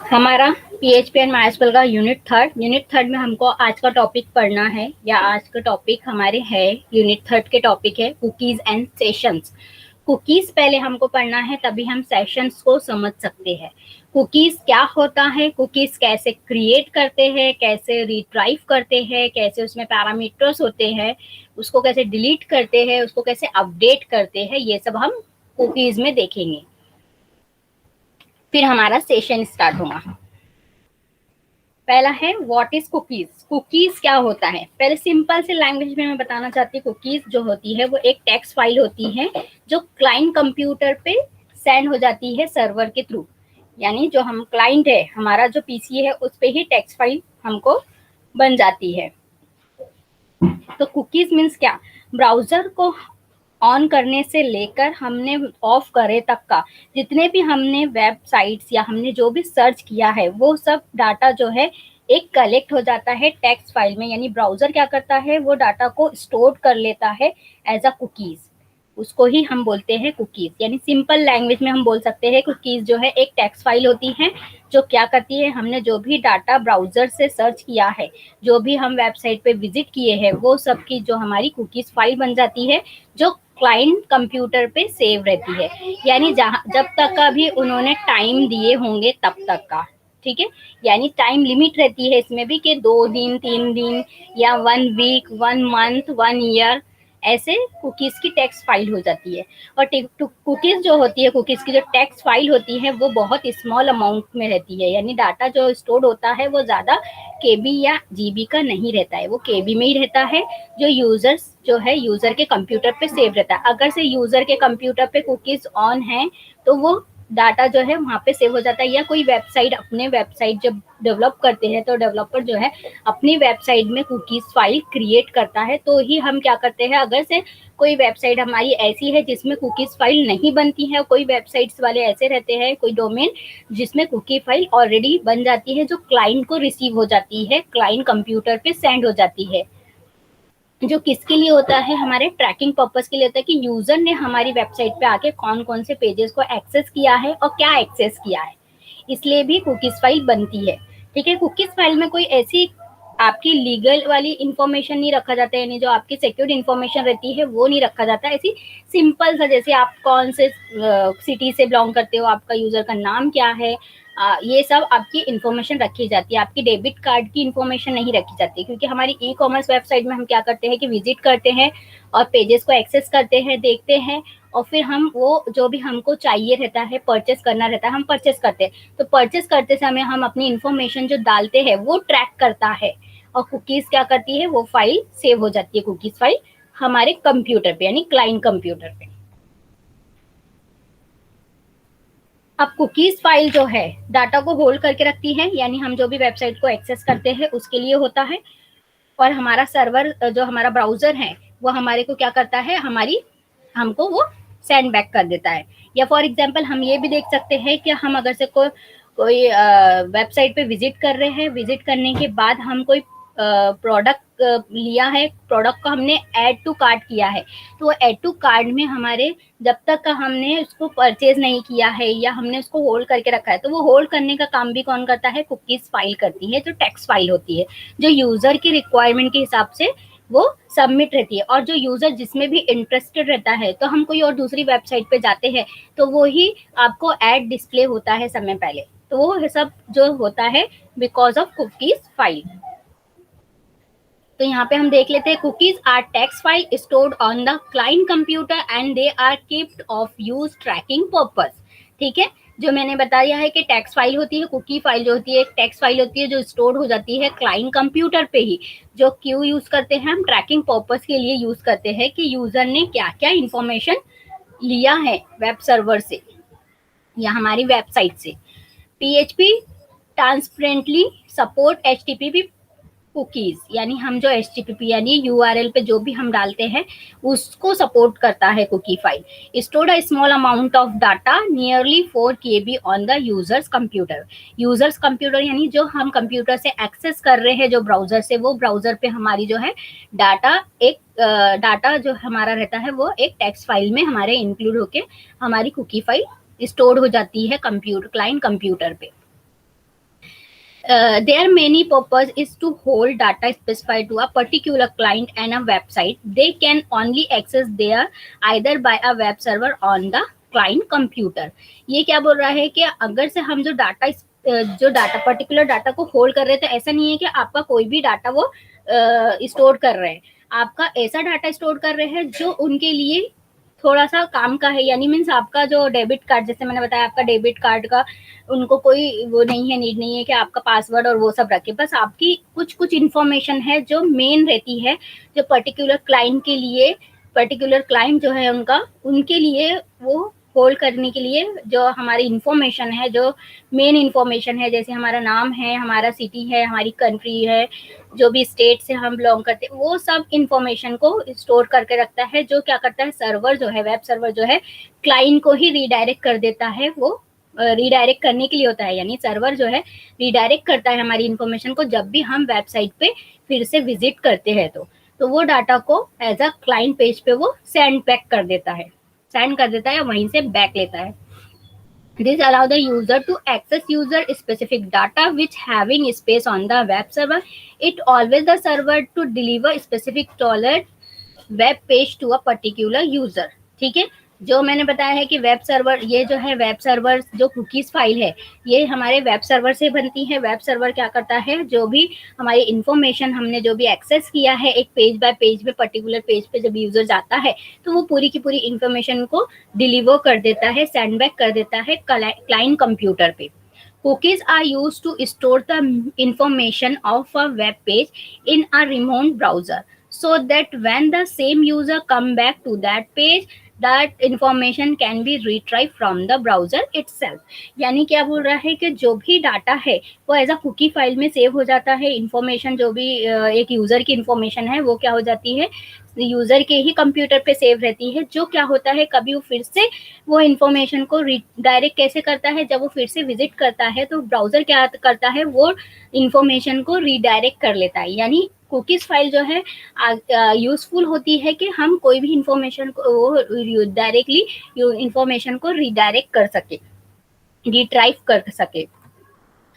हमारा PHP and MySQL का unit third में हमको आज का टॉपिक पढ़ना है, या आज का टॉपिक हमारे है यूनिट थर्ड के टॉपिक है कुकीज एंड सेशंस। कुकीज पहले हमको पढ़ना है, तभी हम सेशंस को समझ सकते हैं। कुकीज क्या होता है, कुकीज कैसे क्रिएट करते हैं, कैसे रिट्राइव करते हैं, कैसे उसमें पैरामीटर्स होते हैं, उसको कैसे डिलीट करते हैं, उसको कैसे अपडेट करते हैं, ये सब हम कुकीज में देखेंगे। फिर हमारा सेशन स्टार्ट होगा। पहला है व्हाट इज कुकीज। कुकीज क्या होता है, पहले सिंपल से लैंग्वेज में मैं बताना चाहती हूँ। कुकीज जो होती है वो एक टेक्स्ट फाइल होती है जो क्लाइंट कंप्यूटर पे सेंड हो जाती है सर्वर के थ्रू। यानी जो हम क्लाइंट है, हमारा जो पीसी है, उस पे ही टेक्स्ट फाइल हमको बन जाती है। तो कुकीज मीन्स क्या, ब्राउजर को ऑन करने से लेकर हमने ऑफ करे तक का जितने भी हमने वेबसाइट्स या हमने जो भी सर्च किया है, वो सब डाटा जो है एक कलेक्ट हो जाता है टेक्स्ट फाइल में। यानी ब्राउजर क्या करता है, वो डाटा को स्टोर कर लेता है एज अ कुकीज। उसको ही हम बोलते हैं कुकीज। यानी सिंपल लैंग्वेज में हम बोल सकते हैं कुकीज जो है एक टेक्स्ट फाइल होती है जो क्या करती है, हमने जो भी डाटा ब्राउजर से सर्च किया है, जो भी हम वेबसाइट पे विजिट किए हैं, वो सब की जो हमारी कुकीज फाइल बन जाती है, जो क्लाइंट कंप्यूटर पे सेव रहती है। यानी जहाँ जब तक का भी उन्होंने टाइम दिए होंगे तब तक का, ठीक है। यानी टाइम लिमिट रहती है इसमें भी कि 2 दिन 3 दिन या 1 वीक 1 मंथ 1 ईयर, ऐसे कुकीज की टेक्स्ट फाइल हो जाती है। और कुकीज जो होती है, कुकीज की जो टेक्स्ट फाइल होती है वो बहुत स्मॉल अमाउंट में रहती है। यानी डाटा जो स्टोर होता है वो ज्यादा केबी या जीबी का नहीं रहता है, वो केबी में ही रहता है, जो यूजर्स जो है यूजर के कंप्यूटर पे सेव रहता है। अगर से यूजर के कंप्यूटर पे कुकीज ऑन है तो वो डाटा जो है वहाँ पे सेव हो जाता है। या कोई वेबसाइट, अपने वेबसाइट जब डेवलप करते हैं तो डेवलपर जो है अपनी वेबसाइट में कुकीज फाइल क्रिएट करता है, तो ही हम क्या करते हैं, अगर से कोई वेबसाइट हमारी ऐसी है जिसमें कुकीज फाइल नहीं बनती है, कोई वेबसाइट्स वाले ऐसे रहते हैं, कोई डोमेन जिसमें कुकी फाइल ऑलरेडी बन जाती है, जो क्लाइंट को रिसीव हो जाती है, क्लाइंट कंप्यूटर पे सेंड हो जाती है, जो किसके लिए होता है, हमारे ट्रैकिंग पर्पस के लिए होता है कि यूजर ने हमारी वेबसाइट पे आके कौन कौन से पेजेस को एक्सेस किया है और क्या एक्सेस किया है, इसलिए भी कुकीज फाइल बनती है। ठीक है, कुकीज फाइल में कोई ऐसी आपकी लीगल वाली इंफॉर्मेशन नहीं रखा जाता है, यानी जो आपकी सिक्योर्ड इंफॉर्मेशन रहती है वो नहीं रखा जाता। ऐसी सिंपल सा, जैसे आप कौन से सिटी से बिलोंग करते हो, आपका यूजर का नाम क्या है, ये सब आपकी इन्फॉर्मेशन रखी जाती है। आपकी डेबिट कार्ड की इन्फॉर्मेशन नहीं रखी जाती, क्योंकि हमारी ई कॉमर्स वेबसाइट में हम क्या करते हैं कि विजिट करते हैं और पेजेस को एक्सेस करते हैं, देखते हैं, और फिर हम वो जो भी हमको चाहिए रहता है, परचेस करना रहता है, हम परचेस करते हैं। तो परचेस करते समय हम अपनी इन्फॉर्मेशन जो डालते हैं वो ट्रैक करता है, और कुकीज क्या करती है, वो फाइल सेव हो जाती है, कुकीज फाइल हमारे कंप्यूटर पे, यानी क्लाइंट कंप्यूटर पे। अब कुकीज फाइल जो है डाटा को होल्ड करके रखती है, यानी हम जो भी वेबसाइट को एक्सेस करते हैं उसके लिए होता है। और हमारा सर्वर जो हमारा ब्राउजर है वो हमारे को क्या करता है, हमारी हमको वो सेंड बैक कर देता है। या फॉर एग्जांपल हम ये भी देख सकते हैं कि हम अगर से कोई वेबसाइट पे विजिट कर रहे हैं, विजिट करने के बाद हम कोई प्रोडक्ट लिया है, प्रोडक्ट को हमने ऐड टू कार्ट किया है, तो ऐड टू कार्ट में हमारे जब तक का हमने उसको परचेज नहीं किया है या हमने उसको होल्ड करके रखा है, तो वो होल्ड करने का काम भी कौन करता है, कुकीज फाइल करती है, जो टेक्स्ट फाइल होती है, जो यूजर की रिक्वायरमेंट के हिसाब से वो सबमिट रहती है। और जो यूजर जिसमें भी इंटरेस्टेड रहता है, तो हम कोई और दूसरी वेबसाइट पे जाते हैं तो वो ही आपको एड डिस्प्ले होता है समय पहले, तो वो सब जो होता है बिकॉज ऑफ कुकीज फाइल। तो यहाँ पे हम देख लेते हैं, cookies are text file stored on the client computer and they are kept of use tracking purpose. ठीक है, जो मैंने बताया है कि टेक्स्ट फाइल होती है, कुकी फाइल जो होती है एक टेक्स्ट फाइल होती है जो स्टोर हो जाती है क्लाइंट कंप्यूटर पे ही, जो क्यों यूज करते हैं, हम ट्रैकिंग पर्पस के लिए यूज करते हैं कि यूजर ने क्या क्या इंफॉर्मेशन लिया है वेब सर्वर से या हमारी वेबसाइट से। PHP transparently support HTTP cookies, यानी हम जो HTTP यानी URL पे जो भी हम डालते हैं उसको सपोर्ट करता है cookie file. Stored a small amount of data nearly 4 KB on the users computer. Users computer यानी जो हम कंप्यूटर से एक्सेस कर रहे हैं जो ब्राउजर से, वो ब्राउजर पे हमारी जो है डाटा एक डाटा जो हमारा रहता है वो एक टेक्स्ट फाइल में हमारे इंक्लूड होके हमारी कुकी फाइल स्टोर हो जाती है कंप्यूटर, क्लाइंट कंप्यूटर पे। Their many purpose is to hold data specified to a particular client and a website. They can only access there either by a web server on the client computer. ये क्या बोल रहा है कि अगर से हम जो डाटा पर्टिकुलर डाटा को होल्ड कर रहे थे, ऐसा नहीं है कि आपका कोई भी डाटा वो स्टोर कर रहे हैं, आपका ऐसा डाटा स्टोर कर रहे हैं जो उनके लिए थोड़ा सा काम का है, यानी मीन्स आपका जो डेबिट कार्ड, जैसे मैंने बताया आपका डेबिट कार्ड का उनको कोई वो नहीं है, नीड नहीं है कि आपका पासवर्ड और वो सब रखे, बस आपकी कुछ कुछ इन्फॉर्मेशन है जो मेन रहती है, जो पर्टिकुलर क्लाइंट के लिए, पर्टिकुलर क्लाइंट जो है उनके लिए वो होल्ड करने के लिए जो हमारी इन्फॉर्मेशन है, जो मेन इन्फॉर्मेशन है, जैसे हमारा नाम है, हमारा सिटी है, हमारी कंट्री है, जो भी स्टेट से हम बिलोंग करते हैं, वो सब इन्फॉर्मेशन को स्टोर करके रखता है। जो क्या करता है, सर्वर जो है, वेब सर्वर जो है, क्लाइंट को ही रिडायरेक्ट कर देता है, वो रिडायरेक्ट करने के लिए होता है, यानी सर्वर जो है रिडायरेक्ट करता है हमारी इन्फॉर्मेशन को जब भी हम वेबसाइट पे फिर से विजिट करते हैं तो वो डाटा को एज अ क्लाइंट पेज पे वो सेंड बैक कर देता है, सेंड कर देता है, वहीं से बैक लेता है। This allow the user to access user specific data which having space on the web server. It always the server to deliver specific tailored web page to a particular user. ठीक है, जो मैंने बताया है कि web server, ये जो है वेब सर्वर, जो कुकीज फाइल है ये हमारे वेब सर्वर से बनती है। वेब सर्वर क्या करता है, जो भी हमारी इंफॉर्मेशन हमने जो भी एक्सेस किया है एक पेज बाय पेज पे, पर्टिकुलर पेज पे जब यूजर जाता है तो वो पूरी की पूरी इंफॉर्मेशन को डिलीवर कर देता है, सेंड बैक कर देता है क्लाइंट कंप्यूटर पे। Cookies are used to store the information of a web page in a remote browser so that when the same user come back to that page, that information can be retrieved from the browser itself. यानी क्या बोल रहा है कि जो भी data है वो एज अ कुकी फाइल में सेव हो जाता है। इंफॉर्मेशन जो भी एक यूजर की इंफॉर्मेशन है वो क्या हो जाती है, यूजर के ही कंप्यूटर पे सेव रहती है। जो क्या होता है, कभी वो फिर से वो इंफॉर्मेशन को डायरेक्ट कैसे करता है, जब वो फिर से विजिट करता है तो ब्राउजर क्या करता है, वो इंफॉर्मेशन को रीडायरेक्ट कर लेता है। यानी कुकीज फाइल जो है यूजफुल होती है कि हम कोई भी इंफॉर्मेशन को डायरेक्टली इंफॉर्मेशन को रीडायरेक्ट कर सके, रिट्राइव कर सके।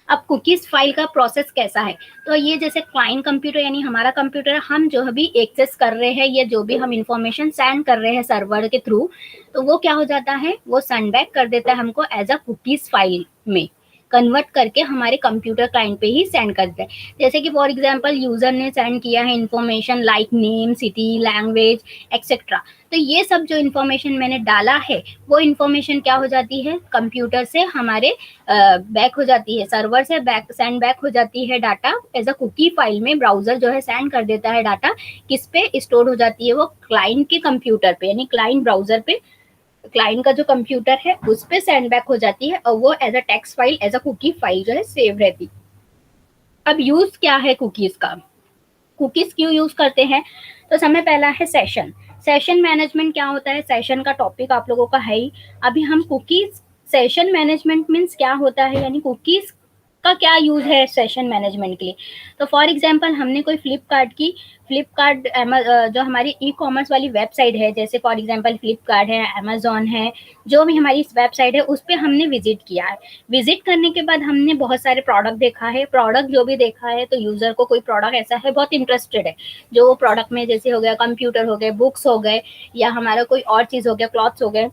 अब कुकीज फाइल का प्रोसेस कैसा है, तो ये जैसे क्लाइंट कंप्यूटर यानी हमारा कंप्यूटर, हम जो भी एक्सेस कर रहे हैं या जो भी हम इंफॉर्मेशन सेंड कर रहे हैं सर्वर के थ्रू, तो वो क्या हो जाता है, वो सेंड बैक कर देता है हमको एज अ कुकीज फाइल में कन्वर्ट करके हमारे कंप्यूटर क्लाइंट पे ही सेंड कर देता है। जैसे कि फॉर एग्जांपल यूजर ने सेंड किया है information like name, city, language etcetera, तो ये सब जो इन्फॉर्मेशन मैंने डाला है वो इन्फॉर्मेशन क्या हो जाती है, कंप्यूटर से हमारे बैक हो जाती है, सर्वर से बैक सेंड बैक हो जाती है data as a cookie file में। ब्राउजर जो है सेंड कर देता है डाटा, किस पे स्टोर हो जाती है, वो क्लाइंट के कंप्यूटर पे, यानी क्लाइंट ब्राउजर पे, क्लाइंट का जो कंप्यूटर है उस पे सेंड बैक हो जाती है और वो as a text file, as a cookie file जो है सेव रहती। अब यूज क्या है कुकीज का, कुकीज क्यों यूज करते हैं, तो समय पहला है सेशन। सेशन मैनेजमेंट क्या होता है, सेशन का टॉपिक आप लोगों का है ही। अभी हम कुकीज, सेशन मैनेजमेंट मीन्स क्या होता है, यानी कुकीज का क्या यूज है सेशन मैनेजमेंट के लिए। तो फॉर एग्जांपल हमने कोई फ्लिपकार्ट जो हमारी ई कॉमर्स वाली वेबसाइट है, जैसे फॉर एग्जांपल फ्लिपकार्ट है, अमेजोन है, जो भी हमारी वेबसाइट है उस पर हमने विजिट किया है। विजिट करने के बाद हमने बहुत सारे प्रोडक्ट देखा है, प्रोडक्ट जो भी देखा है तो यूजर को कोई प्रोडक्ट ऐसा है बहुत इंटरेस्टेड है, जो प्रोडक्ट में जैसे हो गया कंप्यूटर हो गए, बुक्स हो गए, या हमारा कोई और चीज हो गया, क्लॉथ्स हो गए,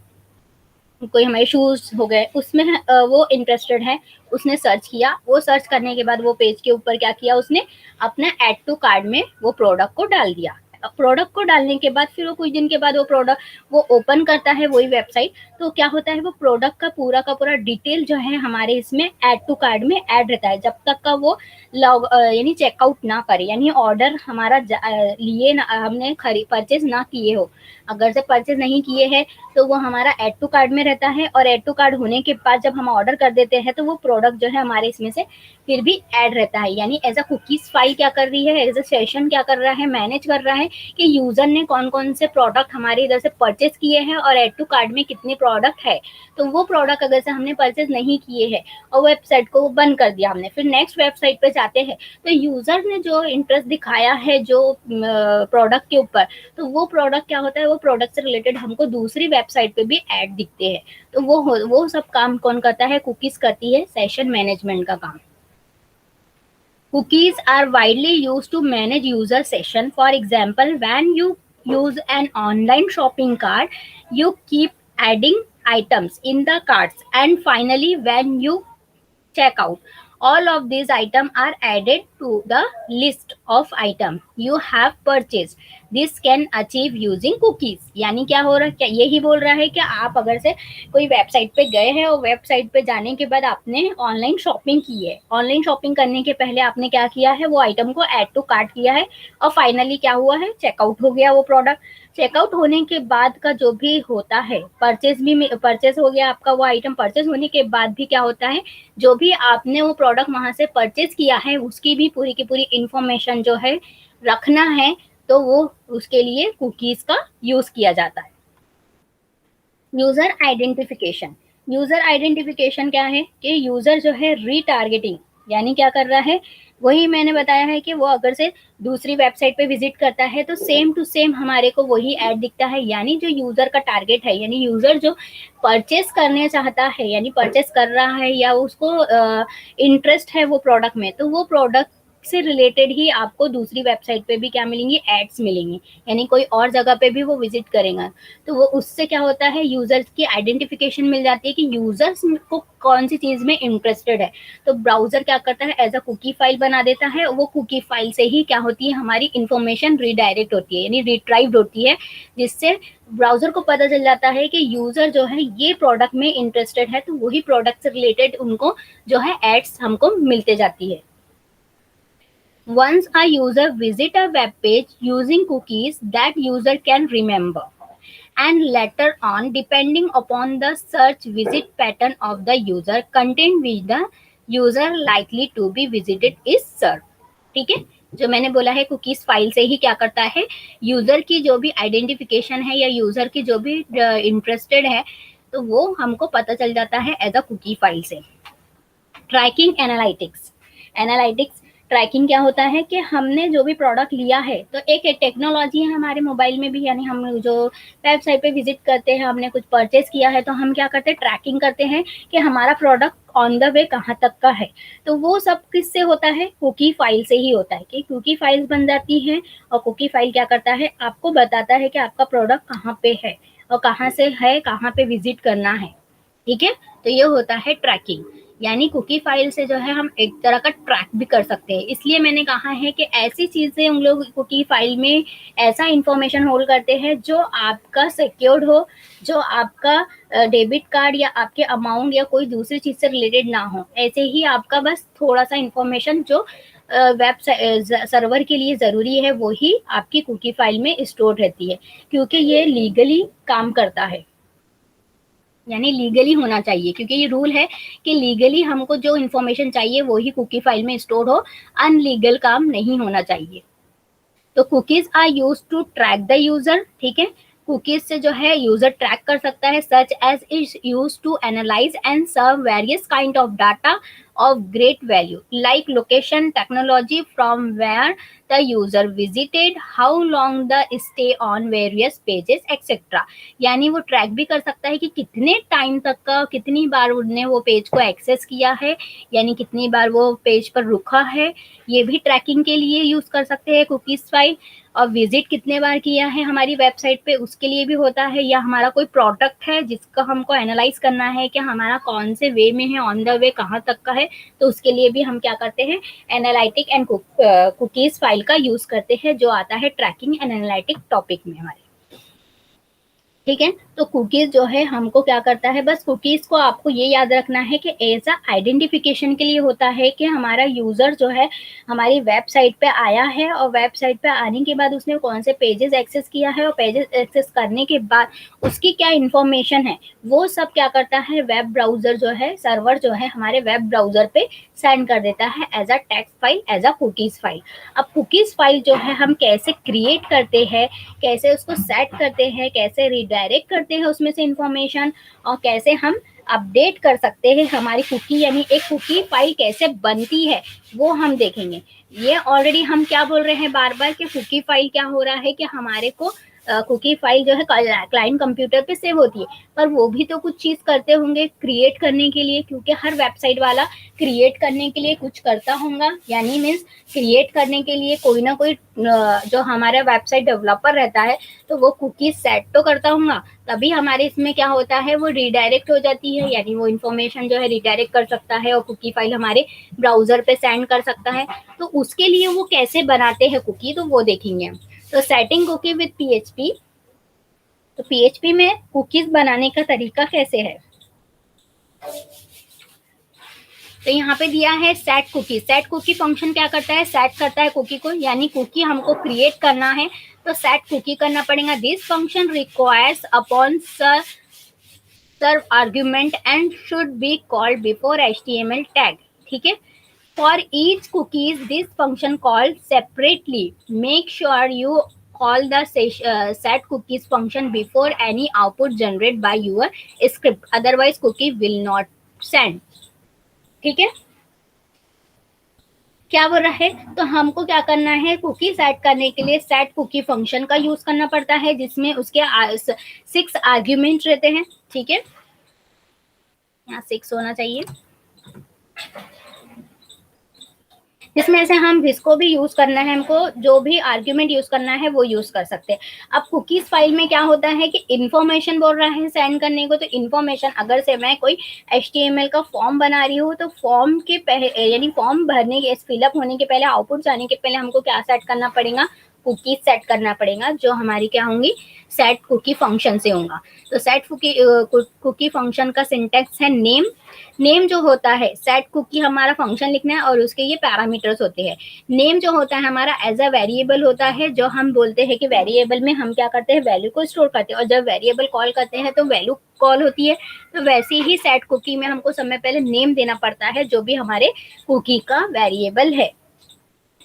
कोई हमारे शूज हो गए, उसमें वो इंटरेस्टेड है, उसने सर्च किया। वो सर्च करने के बाद वो पेज के ऊपर क्या किया, उसने अपना ऐड टू कार्ट में वो प्रोडक्ट को डाल दिया। प्रोडक्ट को डालने के बाद फिर वो कुछ दिन के बाद वो प्रोडक्ट वो ओपन करता है वही वेबसाइट, तो क्या होता है, वो प्रोडक्ट का पूरा डिटेल जो है हमारे इसमें ऐड टू कार्ट में ऐड रहता है, जब तक का वो लॉग यानी चेकआउट ना करे, यानी ऑर्डर हमारा लिए ना, हमने परचेज ना किए हो। अगर से परचेज नहीं किए हैं तो वो हमारा ऐड टू कार्ट में रहता है, और ऐड टू कार्ट होने के बाद जब हम ऑर्डर कर देते हैं तो वो प्रोडक्ट जो है हमारे इसमें से फिर भी ऐड रहता है। यानी एज अ कुकीज फाइल क्या कर रही है, एज अ सेशन क्या कर रहा है, मैनेज कर रहा है कि यूजर ने कौन कौन से प्रोडक्ट हमारे इधर से परचेज किए हैं और ऐड टू कार्ट में कितने प्रोडक्ट है। तो वो प्रोडक्ट अगर से हमने परचेज नहीं किए हैं और वेबसाइट को बंद कर दिया हमने, फिर नेक्स्ट वेबसाइट पे जाते हैं तो यूजर ने जो इंटरेस्ट दिखाया है जो प्रोडक्ट के ऊपर, तो वो प्रोडक्ट क्या होता है, वो प्रोडक्ट से रिलेटेड हमको दूसरी वेबसाइट पे भी ऐड दिखते हैं। तो वो सब काम कौन करता है, कुकीज करती है, सेशन मैनेजमेंट का काम। Cookies are widely used to manage user session. For example, when you use an online shopping cart, you keep adding items in the carts, and finally when you checkout, all of these items are added to the list of items you have purchased. This can achieve using cookies. यानी क्या हो रहा है, क्या यही बोल रहा है कि आप अगर से कोई वेबसाइट पे गए हैं और वेबसाइट पे जाने के बाद आपने ऑनलाइन शॉपिंग की है, ऑनलाइन शॉपिंग करने के पहले आपने क्या किया है, वो आइटम को ऐड टू कार्ट किया है और फाइनली क्या हुआ है, चेकआउट हो गया वो प्रोडक्ट। चेकआउट होने के बाद का जो भी होता है, परचेज हो गया आपका वो आइटम, परचेज होने के बाद भी क्या होता है, जो भी आपने वो प्रोडक्ट वहां से परचेज किया है उसकी भी पूरी की पूरी इंफॉर्मेशन जो है रखना है, तो वो उसके लिए कुकीज का यूज किया जाता है। User identification. यूजर आइडेंटिफिकेशन क्या है कि यूजर जो है रीटारगेटिंग, यानी क्या कर रहा है, वही मैंने बताया है कि वो अगर से दूसरी वेबसाइट पे विजिट करता है तो सेम टू सेम हमारे को वही ऐड दिखता है। यानी जो यूजर का टारगेट है, यानी यूजर जो परचेस करने चाहता है, यानी परचेस कर रहा है या उसको इंटरेस्ट है वो प्रोडक्ट में, तो वो प्रोडक्ट से रिलेटेड ही आपको दूसरी वेबसाइट पे भी क्या मिलेंगी, एड्स मिलेंगी। यानी कोई और जगह पे भी वो विजिट करेगा तो वो उससे क्या होता है, यूजर्स की आइडेंटिफिकेशन मिल जाती है कि यूजर्स को कौन सी चीज में इंटरेस्टेड है। तो ब्राउजर क्या करता है, एज अ कुकी फाइल बना देता है, वो कुकी फाइल से ही क्या होती है, हमारी इंफॉर्मेशन रीडायरेक्ट होती है, यानी रिट्राइव्ड होती है, जिससे ब्राउजर को पता चल जाता है कि यूजर जो है ये प्रोडक्ट में इंटरेस्टेड है, तो वही प्रोडक्ट से रिलेटेड उनको जो है एड्स हमको मिलते जाती है। Once a user visit a web page using cookies, that user can remember, and later on, depending upon the search visit pattern of the user, content which the user likely to be visited is served. ठीक है, जो मैंने बोला है cookies file से ही क्या करता है, यूजर की जो भी आइडेंटिफिकेशन है या यूजर की जो भी इंटरेस्टेड है, तो वो हमको पता चल जाता है एज अ कुकी फाइल से। Tracking analytics. एनालिटिक्स ट्रैकिंग क्या होता है कि हमने जो भी प्रोडक्ट लिया है, तो एक टेक्नोलॉजी है हमारे मोबाइल में भी, यानी हम जो वेबसाइट पे विजिट करते हैं, हमने कुछ परचेज किया है, तो हम क्या करते हैं, ट्रैकिंग करते हैं कि हमारा प्रोडक्ट ऑन द वे कहाँ तक का है। तो वो सब किससे होता है, कुकी फाइल से ही होता है, कि कुकी फाइल्स बन जाती है और कुकी फाइल क्या करता है, आपको बताता है कि आपका प्रोडक्ट कहाँ पे है और कहाँ से है, कहाँ पे विजिट करना है। ठीक है, तो ये होता है ट्रैकिंग। यानी कुकी फाइल से जो है हम एक तरह का ट्रैक भी कर सकते हैं। इसलिए मैंने कहा है कि ऐसी चीजें हम लोग कुकी फाइल में ऐसा इंफॉर्मेशन होल्ड करते हैं जो आपका सिक्योर्ड हो, जो आपका डेबिट कार्ड या आपके अमाउंट या कोई दूसरी चीज से रिलेटेड ना हो। ऐसे ही आपका बस थोड़ा सा इंफॉर्मेशन जो वेब सर्वर के लिए जरूरी है वो ही आपकी कुकी फाइल में स्टोर रहती है, क्योंकि ये लीगली काम करता है, यानी लीगली होना चाहिए, क्योंकि ये रूल है कि लीगली हमको जो इन्फॉर्मेशन चाहिए वो ही कुकी फाइल में स्टोर हो, अनलीगल काम नहीं होना चाहिए। तो cookies are use to track the user. ठीक है, कुकीज से जो है यूजर ट्रैक कर सकता है, such as is use to analyse and serve various kind of data of great value like location, technology, from where the user visited, how long the stay on various pages etc. यानी वो track भी कर सकता है कि कितने time तक का, कितनी बार उन्होंने वो पेज को एक्सेस किया है, यानी कितनी बार वो पेज पर रुका है, ये भी ट्रैकिंग के लिए यूज कर सकते हैं कुकीज फाइल। और विजिट कितने बार किया है हमारी वेबसाइट पे उसके लिए भी होता है, या हमारा कोई प्रोडक्ट है जिसका हमको एनालाइज करना है कि हमारा कौन से वे में है, ऑन द वे कहाँ तक का है, तो उसके लिए भी हम क्या करते हैं, एनालिटिक एंड कुकीज फाइल का यूज करते हैं, जो आता है ट्रैकिंग एंड एनालिटिक टॉपिक में हमारे। ठीक है, तो कुकीज जो है हमको क्या करता है, बस कुकीज को आपको ये याद रखना है कि एज अ आइडेंटिफिकेशन के लिए होता है कि हमारा यूजर जो है हमारी वेबसाइट पे आया है और वेबसाइट पे आने के बाद उसने कौन से पेजेस एक्सेस किया है, और पेजेस एक्सेस करने के बाद उसकी क्या इंफॉर्मेशन है, वो सब क्या करता है, वेब ब्राउजर जो है, सर्वर जो है हमारे वेब ब्राउजर पे सेंड कर देता है as a text file, as a cookies file. अब कुकीज फाइल जो है हम कैसे क्रिएट करते हैं, कैसे उसको सेट करते हैं, कैसे रिडायरेक्ट करते हैं उसमें से इंफॉर्मेशन, और कैसे हम अपडेट कर सकते हैं हमारी कुकी, यानी एक कुकी फाइल कैसे बनती है वो हम देखेंगे। ये ऑलरेडी हम क्या बोल रहे हैं बार बार कि कुकी फाइल क्या हो रहा है कि हमारे को कुकी फाइल जो है क्लाइंट कंप्यूटर पे सेव होती है, पर वो भी तो कुछ चीज करते होंगे क्रिएट करने के लिए, क्योंकि हर वेबसाइट वाला क्रिएट करने के लिए कुछ करता होगा, यानी मीन्स क्रिएट करने के लिए कोई ना कोई जो हमारा वेबसाइट डेवलपर रहता है तो वो कुकीज सेट तो करता होगा, तभी हमारे इसमें क्या होता है वो रिडायरेक्ट हो जाती है, यानी वो इन्फॉर्मेशन जो है रिडायरेक्ट कर सकता है और कुकी फाइल हमारे ब्राउजर पे सेंड कर सकता है। तो उसके लिए वो कैसे बनाते हैं कुकी, तो वो देखेंगे। तो सेटिंग कुकी विद पीएचपी, तो पीएचपी में कुकीज बनाने का तरीका कैसे है, तो यहाँ पे दिया है set cookie. Set cookie function क्या करता है, सेट करता है कुकी को, यानी कुकी हमको क्रिएट करना है तो सेट कुकी करना पड़ेगा। This function requires upon serve argument and should be called before HTML tag, ठीक है। For each cookies, this function called separately. Make sure you call the set cookies function before any output generated by your script. Otherwise, cookie will not send. ठीक है, क्या बोल रहा है, तो हमको क्या करना है, कुकी सेट करने के लिए सेट कुकी फंक्शन का यूज करना पड़ता है, जिसमें उसके 6 आर्ग्यूमेंट रहते हैं, ठीक है, यहाँ 6 होना चाहिए, जिसमें से हम जिसको भी यूज करना है, हमको जो भी आर्ग्यूमेंट यूज करना है वो यूज कर सकते हैं। अब कुकीज फाइल में क्या होता है कि इन्फॉर्मेशन बोल रहा है सेंड करने को, तो इन्फॉर्मेशन अगर से मैं कोई HTML का फॉर्म बना रही हूँ तो फॉर्म के पहले, यानी फॉर्म भरने के फिलअप होने के पहले, आउटपुट जाने के पहले हमको क्या सेट करना पड़ेगा, कुकी सेट करना पड़ेगा, जो हमारी क्या होंगी, सेट कुकी फंक्शन से होगा। तो सेट कुकी फंक्शन का सिंटेक्स है नेम। नेम जो होता है, सेट कुकी हमारा फंक्शन लिखना है और उसके ये पैरामीटर्स होते हैं। नेम जो होता है हमारा एज अ वेरिएबल होता है, जो हम बोलते हैं कि वेरिएबल में हम क्या करते हैं, वैल्यू को स्टोर करते हैं, और जब वेरिएबल कॉल करते हैं तो वैल्यू कॉल होती है। तो वैसे ही सेट कुकी में हमको समय पहले नेम देना पड़ता है, जो भी हमारे कुकी का वेरिएबल है,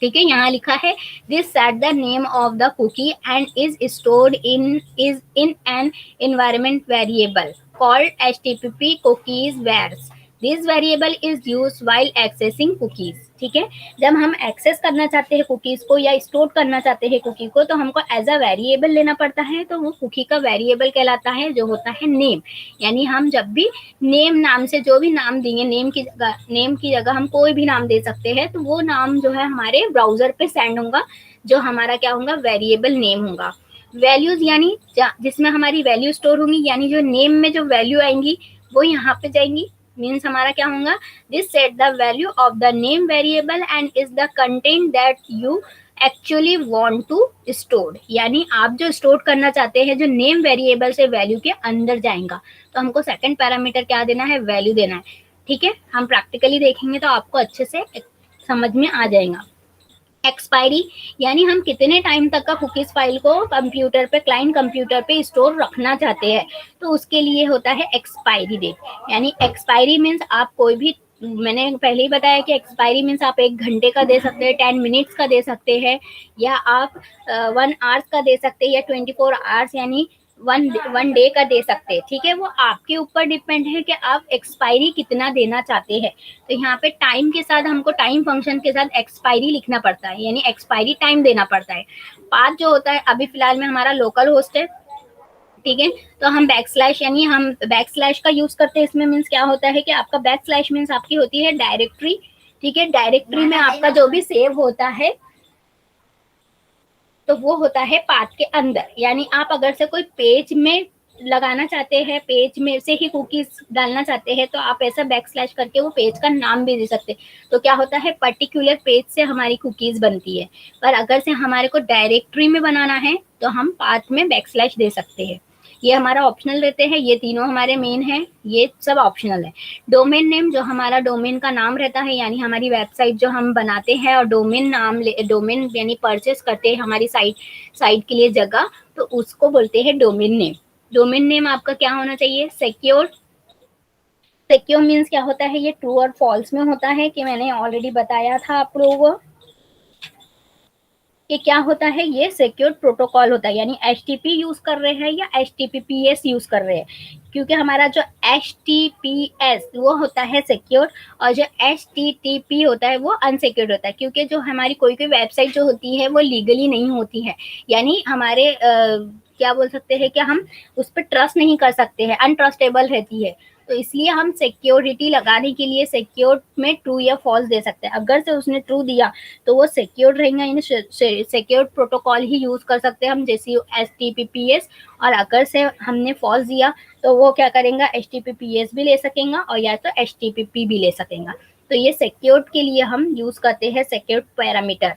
ठीक है। यहाँ लिखा है this set the name of the cookie and is stored in an environment variable called HTTP cookies wars. This variable is used while accessing cookies, ठीक है। जब हम एक्सेस करना चाहते हैं कुकीज को या स्टोर करना चाहते हैं कुकी को, तो हमको एज अ वेरिएबल लेना पड़ता है, तो वो कुकी का वेरिएबल कहलाता है, जो होता है नेम। यानी हम जब भी नेम नाम से जो भी नाम देंगे, नेम की जगह हम कोई भी नाम दे सकते हैं, तो वो नाम जो है हमारे ब्राउजर पे सेंड होगा, जो हमारा क्या होगा, वेरिएबल नेम होगा। वैल्यूज यानी जिसमें हमारी वैल्यू स्टोर होंगी, यानी जो नेम में जो वैल्यू आएंगी वो यहाँ पे जाएंगी, मीन्स हमारा क्या होगा, this set the value of the name variable and is the content that you actually want to store, यानी आप जो स्टोर करना चाहते हैं, जो नेम वेरिएबल से वैल्यू के अंदर जाएगा। तो हमको सेकंड पैरामीटर क्या देना है, वैल्यू देना है, ठीक है। हम प्रैक्टिकली देखेंगे तो आपको अच्छे से समझ में आ जाएगा। एक्सपायरी यानी हम कितने टाइम तक का कुकीज फाइल को कंप्यूटर पे, क्लाइंट कंप्यूटर पे स्टोर रखना चाहते हैं, तो उसके लिए होता है एक्सपायरी डेट। यानी एक्सपायरी मीन्स आप कोई भी, मैंने पहले ही बताया कि एक्सपायरी मीन्स आप 1 घंटे का दे सकते हैं, 10 मिनट्स का दे सकते हैं, या आप 1 आवर्स का दे सकते हैं, या 24 आवर्स यानी वन डे का दे सकते हैं, ठीक है। वो आपके ऊपर डिपेंड है कि आप एक्सपायरी कितना देना चाहते हैं। तो यहाँ पे टाइम के साथ हमको टाइम फंक्शन के साथ एक्सपायरी लिखना पड़ता है, यानी एक्सपायरी टाइम देना पड़ता है। पाथ जो होता है, अभी फिलहाल में हमारा लोकल होस्ट है, ठीक है, तो हम बैकस्लैश, यानी हम बैकस्लैश का यूज करते हैं। इसमें मीन्स क्या होता है कि आपका बैकस्लैश मीन्स आपकी होती है डायरेक्टरी, ठीक है। डायरेक्टरी में आपका जो भी सेव होता है तो वो होता है पाथ के अंदर, यानी आप अगर से कोई पेज में लगाना चाहते हैं, पेज में से ही कुकीज डालना चाहते हैं, तो आप ऐसा बैकस्लैश करके वो पेज का नाम भी दे सकते हैं। तो क्या होता है, पर्टिकुलर पेज से हमारी कुकीज बनती है। पर अगर से हमारे को डायरेक्टरी में बनाना है तो हम पाथ में बैकस्लैश दे सकते हैं। ये हमारा ऑप्शनल रहते हैं, ये तीनों हमारे मेन है, ये सब ऑप्शनल है। डोमेन नेम जो हमारा डोमेन का नाम रहता है, यानी हमारी वेबसाइट जो हम बनाते हैं और डोमेन यानी परचेस करते हैं हमारी साइट के लिए जगह, तो उसको बोलते हैं डोमेन नेम। डोमेन नेम आपका क्या होना चाहिए, सिक्योर, सिक्योर मीन्स क्या होता है, ये ट्रू और फॉल्स में होता है, कि मैंने ऑलरेडी बताया था आप लोगों को कि क्या होता है, ये सिक्योर प्रोटोकॉल होता है, यानी HTTP यूज कर रहे हैं या HTTPS यूज कर रहे हैं, क्योंकि हमारा जो HTTPS वो होता है सिक्योर, और जो HTTP होता है वो अनसिक्योर्ड होता है, क्योंकि जो हमारी कोई कोई वेबसाइट जो होती है वो लीगली नहीं होती है, यानी हमारे क्या बोल सकते हैं कि हम उस पर ट्रस्ट नहीं कर सकते हैं, अनट्रस्टेबल रहती है, तो इसलिए हम सिक्योरिटी लगाने के लिए सिक्योर में ट्रू या फॉल्स दे सकते हैं। अगर से उसने ट्रू दिया तो वो सिक्योर रहेगा, यानी सिक्योर प्रोटोकॉल ही यूज कर सकते हैं हम, जैसे HTTPS, और अगर से हमने फॉल्स दिया तो वो क्या करेगा, HTTPS भी ले सकेगा और या तो HTTP भी ले सकेगा। तो ये सिक्योर के लिए हम यूज करते हैं सिक्योर पैरामीटर।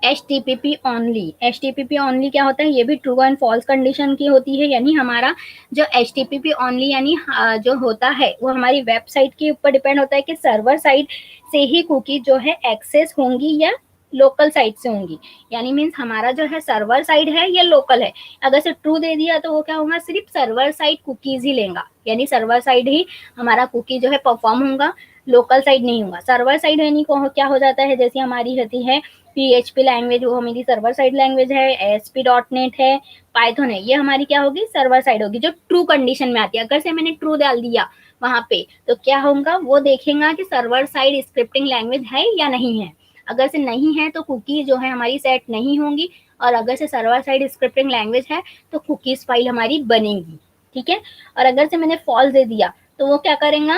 HTTP ओनली क्या होता है, ये भी ट्रू एंड फॉल्स कंडीशन की होती है, यानी हमारा जो HTTP ओनली यानी जो होता है वो हमारी वेबसाइट के ऊपर डिपेंड होता है कि सर्वर साइड से ही कुकी जो है एक्सेस होंगी या लोकल साइड से होंगी, यानी मीन्स हमारा जो है सर्वर साइड है या लोकल है। अगर से ट्रू दे दिया तो वो क्या होगा, सिर्फ सर्वर साइड कुकीज ही लेगा, यानी सर्वर साइड ही हमारा कुकी जो है परफॉर्म होगा, लोकल साइड नहीं होगा। सर्वर साइड यानी क्या हो जाता है, जैसे हमारी होती है PHP लैंग्वेज, वो हमारी सर्वर साइड लैंग्वेज है, ASP.NET है, पाइथन है, ये हमारी क्या होगी, सर्वर साइड होगी, जो ट्रू कंडीशन में आती है। अगर से मैंने ट्रू डाल दिया वहां पे तो क्या होगा, वो देखेगा कि सर्वर साइड स्क्रिप्टिंग लैंग्वेज है या नहीं है। अगर से नहीं है तो कुकी जो है हमारी सेट नहीं होंगी, और अगर से सर्वर साइड स्क्रिप्टिंग लैंग्वेज है तो कुकीज फाइल हमारी बनेगी। ठीक है, और अगर से मैंने फॉल्स दे दिया तो वो क्या करेगा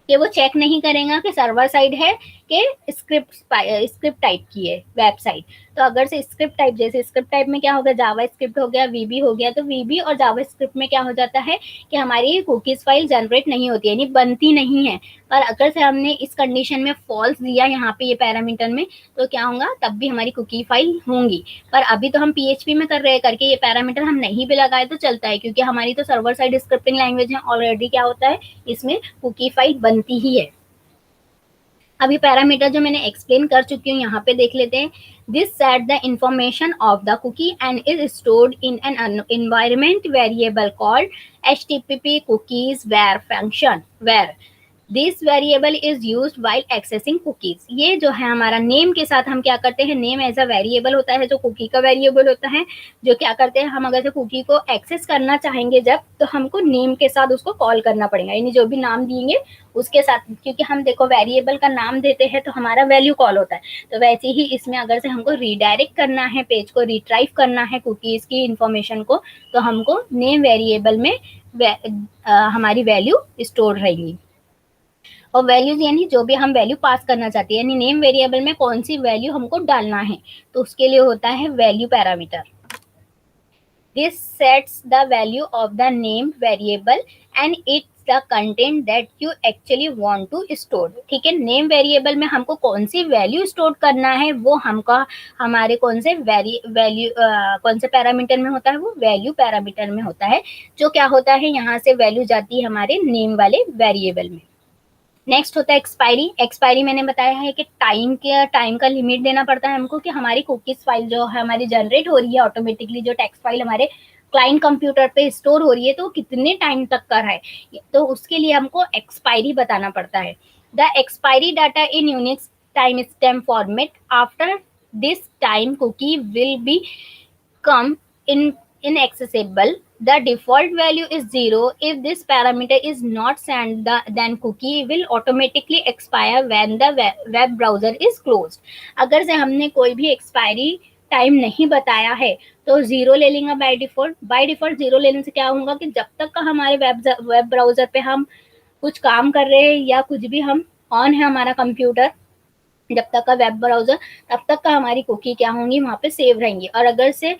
कि वो चेक नहीं करेगा कि सर्वर साइड है कि स्क्रिप्ट टाइप की है वेबसाइट। तो अगर से स्क्रिप्ट टाइप, जैसे स्क्रिप्ट टाइप में क्या होगा, जावा स्क्रिप्ट हो गया, VB हो गया, तो VB और जावा स्क्रिप्ट में क्या हो जाता है कि हमारी कुकीज फाइल जनरेट नहीं होती है, यानी बनती नहीं है। पर अगर से हमने इस कंडीशन में फॉल्स दिया यहाँ पे ये पैरामीटर में, तो क्या होगा, तब भी हमारी कुकी फाइल होंगी। पर अभी तो हम PHP में कर रहे हैं, करके ये पैरामीटर हम नहीं भी लगाए तो चलता है, क्योंकि हमारी तो सर्वर साइड स्क्रिप्टिंग लैंग्वेज है, ऑलरेडी क्या होता है इसमें कुकी फाइल बनती ही है। अभी पैरामीटर जो मैंने एक्सप्लेन कर चुकी हूँ, यहाँ पे देख लेते हैं। This set the information of the cookie and is stored in an environment variable called HTTP cookies where function where this variable is use while accessing cookies. ये जो है हमारा नेम के साथ हम क्या करते हैं, नेम एज अ वेरिएबल होता है जो कुकी का वेरिएबल होता है, जो क्या करते हैं हम अगर से कुकी को एक्सेस करना चाहेंगे जब, तो हमको नेम के साथ उसको कॉल करना पड़ेगा, यानी जो भी नाम देंगे उसके साथ, क्योंकि हम देखो वेरिएबल का नाम देते हैं तो हमारा वैल्यू कॉल होता है। तो वैसे ही इसमें अगर से हमको रीडायरेक्ट करना है, पेज को रिट्राइव करना है कुकीज की इंफॉर्मेशन को, तो हमको नेम वेरिएबल में हमारी वैल्यू स्टोर रहेगी। और वैल्यूज यानी जो भी हम वैल्यू पास करना चाहते हैं, यानी नेम वेरिएबल में कौन सी वैल्यू हमको डालना है, तो उसके लिए होता है value parameter. This sets the value of the name variable and it's the content that you actually want to store. ठीक है, नेम वेरिएबल में हमको कौन सी वैल्यू स्टोर करना है वो हमका हमारे कौन से वैल्यू कौन से पैरामीटर में होता है, वो वैल्यू पैरामीटर में होता है, जो क्या होता है यहाँ से वैल्यू जाती है हमारे नेम वाले वेरिएबल में। नेक्स्ट होता है एक्सपायरी। एक्सपायरी मैंने बताया है कि टाइम का लिमिट देना पड़ता है हमको, कि हमारी कुकीज फाइल जो है हमारी जनरेट हो रही है ऑटोमेटिकली, जो टेक्स्ट फाइल हमारे क्लाइंट कंप्यूटर पे स्टोर हो रही है, तो कितने टाइम तक का है, तो उसके लिए हमको एक्सपायरी बताना पड़ता है। The expiry data in Unix time stamp format, after this time cookie will be come inaccessible. The default value is 0. If this parameter is not sent, then cookie will automatically expire when the web browser is closed. अगर से हमने कोई भी expiry time नहीं बताया है तो 0 ले लेंगे बाय डिफॉल्ट। बाय डिफॉल्ट 0 लेने से क्या होगा कि जब तक का हमारे वेब ब्राउजर पे हम कुछ काम कर रहे हैं या कुछ भी हम ऑन है हमारा कंप्यूटर, जब तक का वेब ब्राउजर, तब तक का हमारी कुकी क्या होंगी वहाँ पे सेव रहेंगी। और अगर से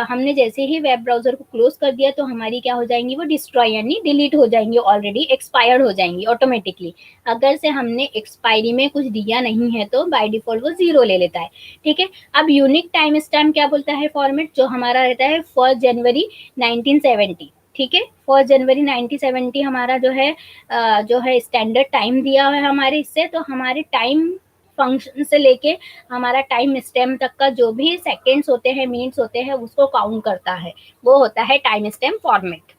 हमने जैसे ही वेब ब्राउजर को क्लोज कर दिया तो हमारी क्या हो जाएंगी, वो डिस्ट्रॉय यानी डिलीट हो जाएंगी, ऑलरेडी एक्सपायर्ड हो जाएंगी ऑटोमेटिकली। अगर से हमने एक्सपायरी में कुछ दिया नहीं है तो बाय डिफॉल्ट वो 0 ले लेता है। ठीक है, अब यूनिक टाइम स्टैम्प क्या बोलता है फॉर्मेट, जो हमारा रहता है 1 जनवरी 1970। ठीक है, 1 जनवरी 1970 हमारा जो है स्टैंडर्ड टाइम दिया है हमारे इससे, तो हमारे टाइम फंक्शन से लेके हमारा टाइम स्टैम्प तक का जो भी सेकेंड्स होते हैं, मिनट्स होते हैं, उसको काउंट करता है, वो होता है टाइम स्टैम्प फॉर्मेट।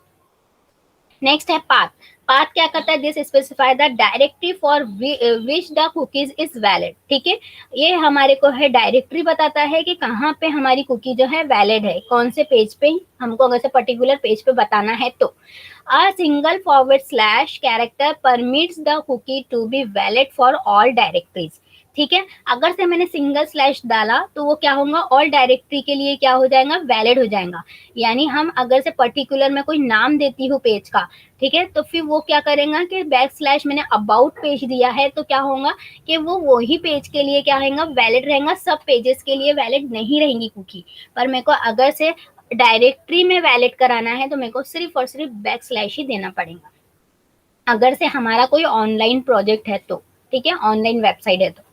नेक्स्ट है पाथ। पाथ क्या करता है, this specify the directory for which the cookies is valid. ठीक है, ये हमारे को है डायरेक्टरी बताता है कि कहाँ पे हमारी कुकी जो है वैलिड है, कौन से पेज पे हमको अगर से पर्टिकुलर पेज पे बताना है तो। A single forward slash character permits the cookie to be valid for all directories। ठीक है, अगर से मैंने सिंगल स्लैश डाला तो वो क्या होगा, ऑल डायरेक्टरी के लिए क्या हो जाएगा, वैलिड हो जाएगा। यानी हम अगर से पर्टिकुलर में कोई नाम देती हूँ पेज का, ठीक है, तो फिर वो क्या करेगा कि बैक स्लैश मैंने अबाउट पेज दिया है तो क्या होगा कि वो वही पेज के लिए क्या रहेगा, वैलिड रहेगा, सब पेजेस के लिए वैलिड नहीं रहेंगी कुकी। पर मेरे को अगर से डायरेक्टरी में वैलिड कराना है तो मेरे को सिर्फ और सिर्फ बैक स्लैश ही देना पड़ेगा, अगर से हमारा कोई ऑनलाइन प्रोजेक्ट है तो। ठीक है, ऑनलाइन वेबसाइट है तो।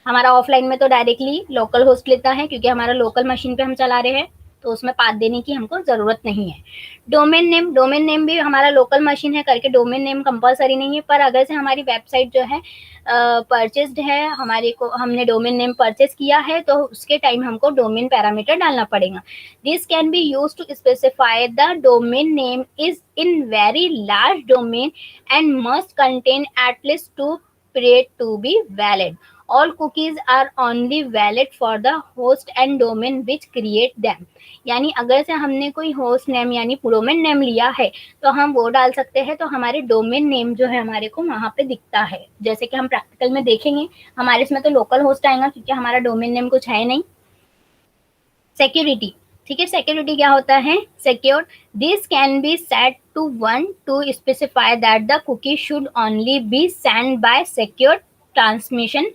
हमारा ऑफलाइन में तो डायरेक्टली लोकल होस्ट लेता है, क्योंकि हमारा लोकल मशीन पे हम चला रहे हैं, तो उसमें पाथ देने की हमको जरूरत नहीं है। डोमेन नेम भी हमारा लोकल मशीन है करके डोमेन नेम कंपलसरी नहीं है, पर अगर से हमारी वेबसाइट जो है परचेस्ड है, हमारे को हमने डोमेन नेम परचेज किया है, तो उसके टाइम हमको डोमेन पैरामीटर डालना पड़ेगा। This can be use to specify the domain name is in very large domain and must contain at least 2 period to be valid. All cookies are only valid for the host and domain which create them। यानी अगर से हमने कोई host name यानी domain name लिया है तो हम वो डाल सकते हैं, तो हमारे डोमेन नेम जो है हमारे को वहां पे दिखता है, जैसे कि हम प्रैक्टिकल में देखेंगे। हमारे इसमें तो लोकल होस्ट आएगा क्योंकि हमारा डोमेन नेम कुछ है नहीं। सिक्योरिटी, ठीक है, सिक्योरिटी क्या होता है, secure, this can be set to 1 to specify that the cookie should only be send by secure transmission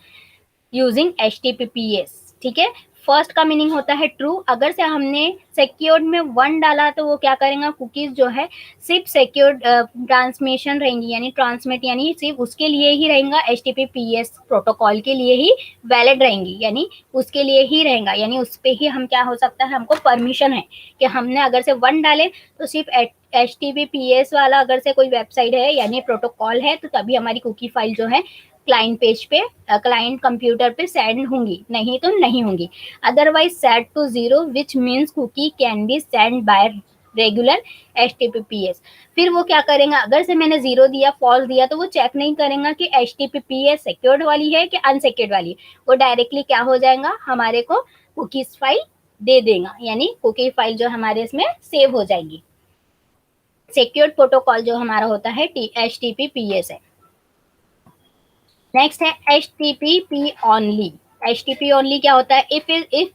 using HTTPS। ठीक है, फर्स्ट का मीनिंग होता है ट्रू, अगर से हमने सिक्योर्ड में 1 डाला तो वो क्या करेगा, कुकीज जो है सिर्फ सिक्योर ट्रांसमिशन रहेंगी, यानी ट्रांसमिट यानी सिर्फ उसके लिए ही रहेगा, HTTPS प्रोटोकॉल के लिए ही वैलिड रहेंगी, यानी उसके लिए ही रहेगा, यानी उस पर ही हम क्या हो सकता है, हमको परमिशन है कि हमने अगर से 1 डाले तो सिर्फ HTTPS वाला अगर से कोई वेबसाइट है यानी प्रोटोकॉल है, तो तभी हमारी कुकी फाइल जो है क्लाइंट पेज पे क्लाइंट कंप्यूटर पे सेंड होंगी, नहीं तो नहीं होंगी। Otherwise set to 0 which means cookie can be send by regular HTTPS। फिर वो क्या करेगा, अगर से मैंने 0 दिया, फॉल्स दिया, तो वो चेक नहीं करेगा कि HTTPS सिक्योर्ड वाली है कि अनसिक्योर्ड वाली, वो डायरेक्टली क्या हो जाएगा, हमारे को कुकीज फाइल दे देगा, यानी कुकी फाइल जो हमारे इसमें सेव हो जाएगी। सिक्योर्ड प्रोटोकॉल जो हमारा होता है HTTPS है। नेक्स्ट है HTTP ओनली। HTTP ओनली क्या होता है, if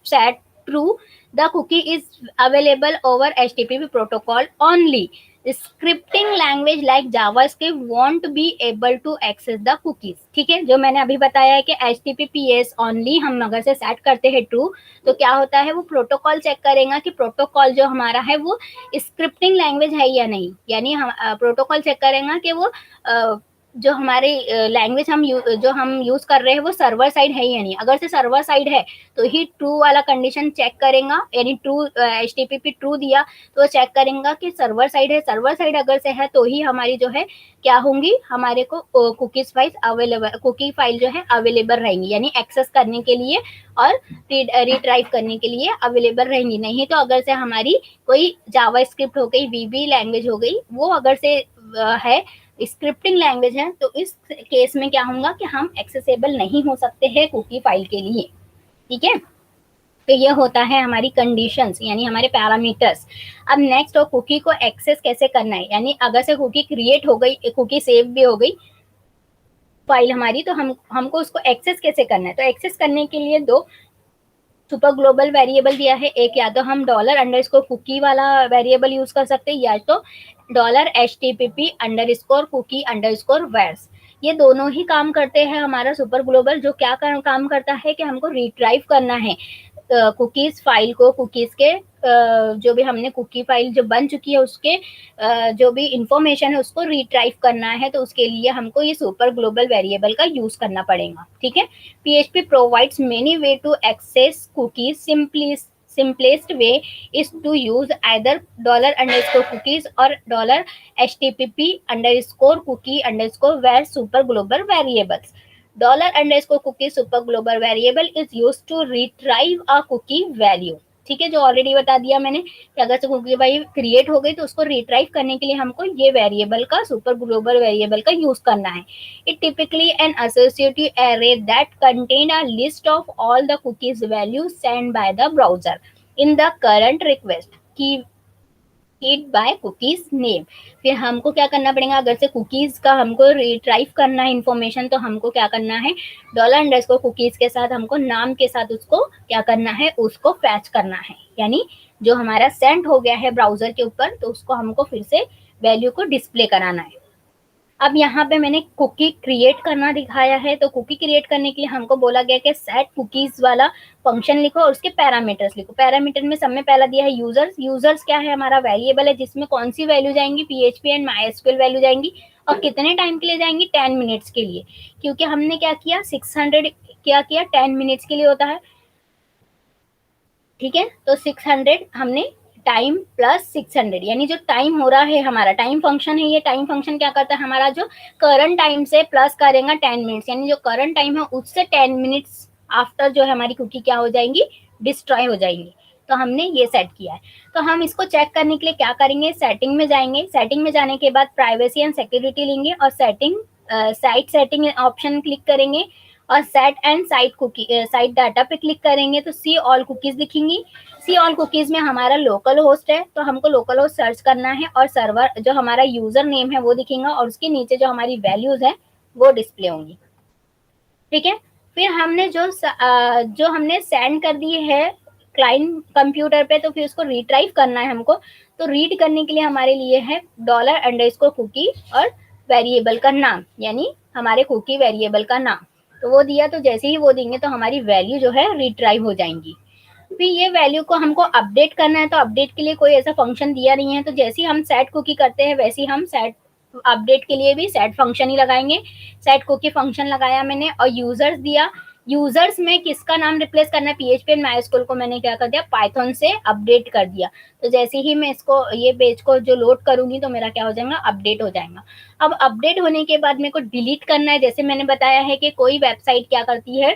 set true the cookie is available over HTTP protocol only, scripting language like JavaScript won't be able to access the cookies. ठीक है, जो मैंने अभी बताया है कि HTTPS ओनली हम अगर से सेट करते हैं ट्रू, तो क्या होता है, वो प्रोटोकॉल चेक करेगा कि प्रोटोकॉल जो हमारा है वो स्क्रिप्टिंग लैंग्वेज है या नहीं, यानी हम प्रोटोकॉल चेक करेगा कि वो जो हमारे लैंग्वेज जो हम यूज कर रहे हैं वो सर्वर साइड है या नहीं। अगर से सर्वर साइड है तो ही ट्रू वाला कंडीशन चेक करेगा, यानी ट्रू HTTP ट्रू दिया तो वो चेक करेगा कि सर्वर साइड है, सर्वर साइड अगर से है तो ही हमारी जो है क्या होंगी, हमारे को cookies file available, cookie file जो है अवेलेबल रहेंगी, यानी एक्सेस करने के लिए और रिट्राइव करने के लिए अवेलेबल रहेंगी। नहीं तो अगर से हमारी कोई जावास्क्रिप्ट हो गई, VB लैंग्वेज हो गई, वो अगर से है स्क्रिप्टिंग लैंग्वेज है, तो इस केस में क्या होगा कि हम एक्सेसिबल नहीं हो सकते हैं कुकी फाइल के लिए। ठीक है, तो ये होता है हमारी कंडीशंस यानी हमारे पैरामीटर्स। अब नेक्स्ट हो कुकी को एक्सेस कैसे करना है, यानी अगर से कुकी क्रिएट हो गई, कुकी सेव भी हो गई फाइल हमारी, तो हमको उसको एक्सेस कैसे करना है। तो एक्सेस करने के लिए 2 सुपर ग्लोबल वेरिएबल दिया है, एक या तो हम $_कुकी वाला वेरिएबल यूज कर सकते हैं, या तो $HTTP_cookie_wars। ये दोनों ही काम करते हैं। हमारा सुपर ग्लोबल जो क्या काम करता है कि हमको रिट्राइव करना है कुकीज फाइल को, कुकीज के जो भी हमने कुकी फाइल जो बन चुकी है उसके जो भी इंफॉर्मेशन है उसको रिट्राइव करना है, तो उसके लिए हमको ये सुपर ग्लोबल वेरिएबल का यूज करना पड़ेगा। ठीक है, PHP provides many way to access cookies, simplest way is to use either $_cookies or $HTTP_cookie_where super global variables. $_cookie super global variable is used to retrieve a cookie value. ठीक है, जो already बता दिया मैंने कि अगर से cookie भाई क्रिएट हो गई तो उसको रिट्राइव करने के लिए हमको ये वेरिएबल का, सुपर ग्लोबल वेरिएबल का यूज करना है। It typically an associative array that contain a list of all the cookies value send by the browser in the current request key keyed bye cookies name. फिर हमको क्या करना पड़ेगा, अगर से कुकीज का हमको रिट्राइव करना है इन्फॉर्मेशन, तो हमको क्या करना है, डॉलर अंडरस्कोर कुकीज के साथ हमको नाम के साथ उसको क्या करना है, उसको फैच करना है। यानी जो हमारा सेंड हो गया है ब्राउजर के ऊपर, तो उसको हमको फिर से वैल्यू को डिस्प्ले कराना है। अब यहाँ पे मैंने कुकी क्रिएट करना दिखाया है, तो कुकी क्रिएट करने के लिए हमको बोला गया कि सेट कुकीज वाला फंक्शन लिखो और उसके पैरामीटर्स लिखो। पैरामीटर में सब में पहला दिया है यूजर्स। यूजर्स क्या है, हमारा वेरिएबल है जिसमें कौन सी वैल्यू जाएंगी, पीएचपी एंड माईएसक्यूएल वैल्यू जाएंगी, और कितने टाइम के लिए जाएंगी, 10 मिनट्स के लिए, क्योंकि हमने क्या किया, 600 क्या किया, 10 मिनट्स के लिए होता है। ठीक है, तो 600 हमने टाइम प्लस 600, यानी जो टाइम हो रहा है हमारा, टाइम फंक्शन है ये। टाइम फंक्शन क्या करता है, हमारा जो करंट टाइम से प्लस करेगा 10 मिनट्स, यानी जो करंट टाइम है उससे 10 मिनट्स आफ्टर जो है हमारी कुकी क्या हो जाएंगी, डिस्ट्रॉय हो जाएंगी। तो हमने ये सेट किया है। तो हम इसको चेक करने के लिए क्या करेंगे, सेटिंग में जाएंगे। सेटिंग में जाने के बाद प्राइवेसी एंड सिक्योरिटी लेंगे और setting site setting option click करेंगे और set and site cookie site data पे क्लिक करेंगे तो सी ऑल कुकीज दिखेंगी। सी ऑल कुकीज में हमारा लोकल होस्ट है, तो हमको लोकल होस्ट सर्च करना है और सर्वर जो हमारा यूजर नेम है वो दिखेगा और उसके नीचे जो हमारी वैल्यूज है वो डिस्प्ले होंगी। ठीक है, फिर हमने जो हमने सेंड कर दिए है क्लाइंट कंप्यूटर पे, तो फिर उसको रिट्राइव करना है हमको। तो रीड करने के लिए हमारे लिए है डॉलर अंडरस्कोर कुकी और वेरिएबल का नाम, यानी हमारे कुकी वेरिएबल का नाम। तो वो दिया, तो जैसे ही वो देंगे तो हमारी वैल्यू जो है रिट्राइव हो जाएंगी। फिर ये वैल्यू को हमको अपडेट करना है, तो अपडेट के लिए कोई ऐसा फंक्शन दिया नहीं है, तो जैसे ही हम सेट कुकी करते हैं वैसे ही हम सेट अपडेट के लिए भी सेट फंक्शन ही लगाएंगे। सेट कुकी फंक्शन लगाया मैंने और यूजर्स दिया। यूजर्स में किसका नाम रिप्लेस करना है, पीएचपी एंड माईएसक्यूएल को मैंने क्या कर दिया, पाइथन से अपडेट कर दिया। तो जैसे ही मैं इसको ये पेज को जो लोड करूंगी तो मेरा क्या हो जाएगा, अपडेट हो जाएगा। अब अपडेट होने के बाद मेरे को डिलीट करना है। जैसे मैंने बताया है कि कोई वेबसाइट क्या करती है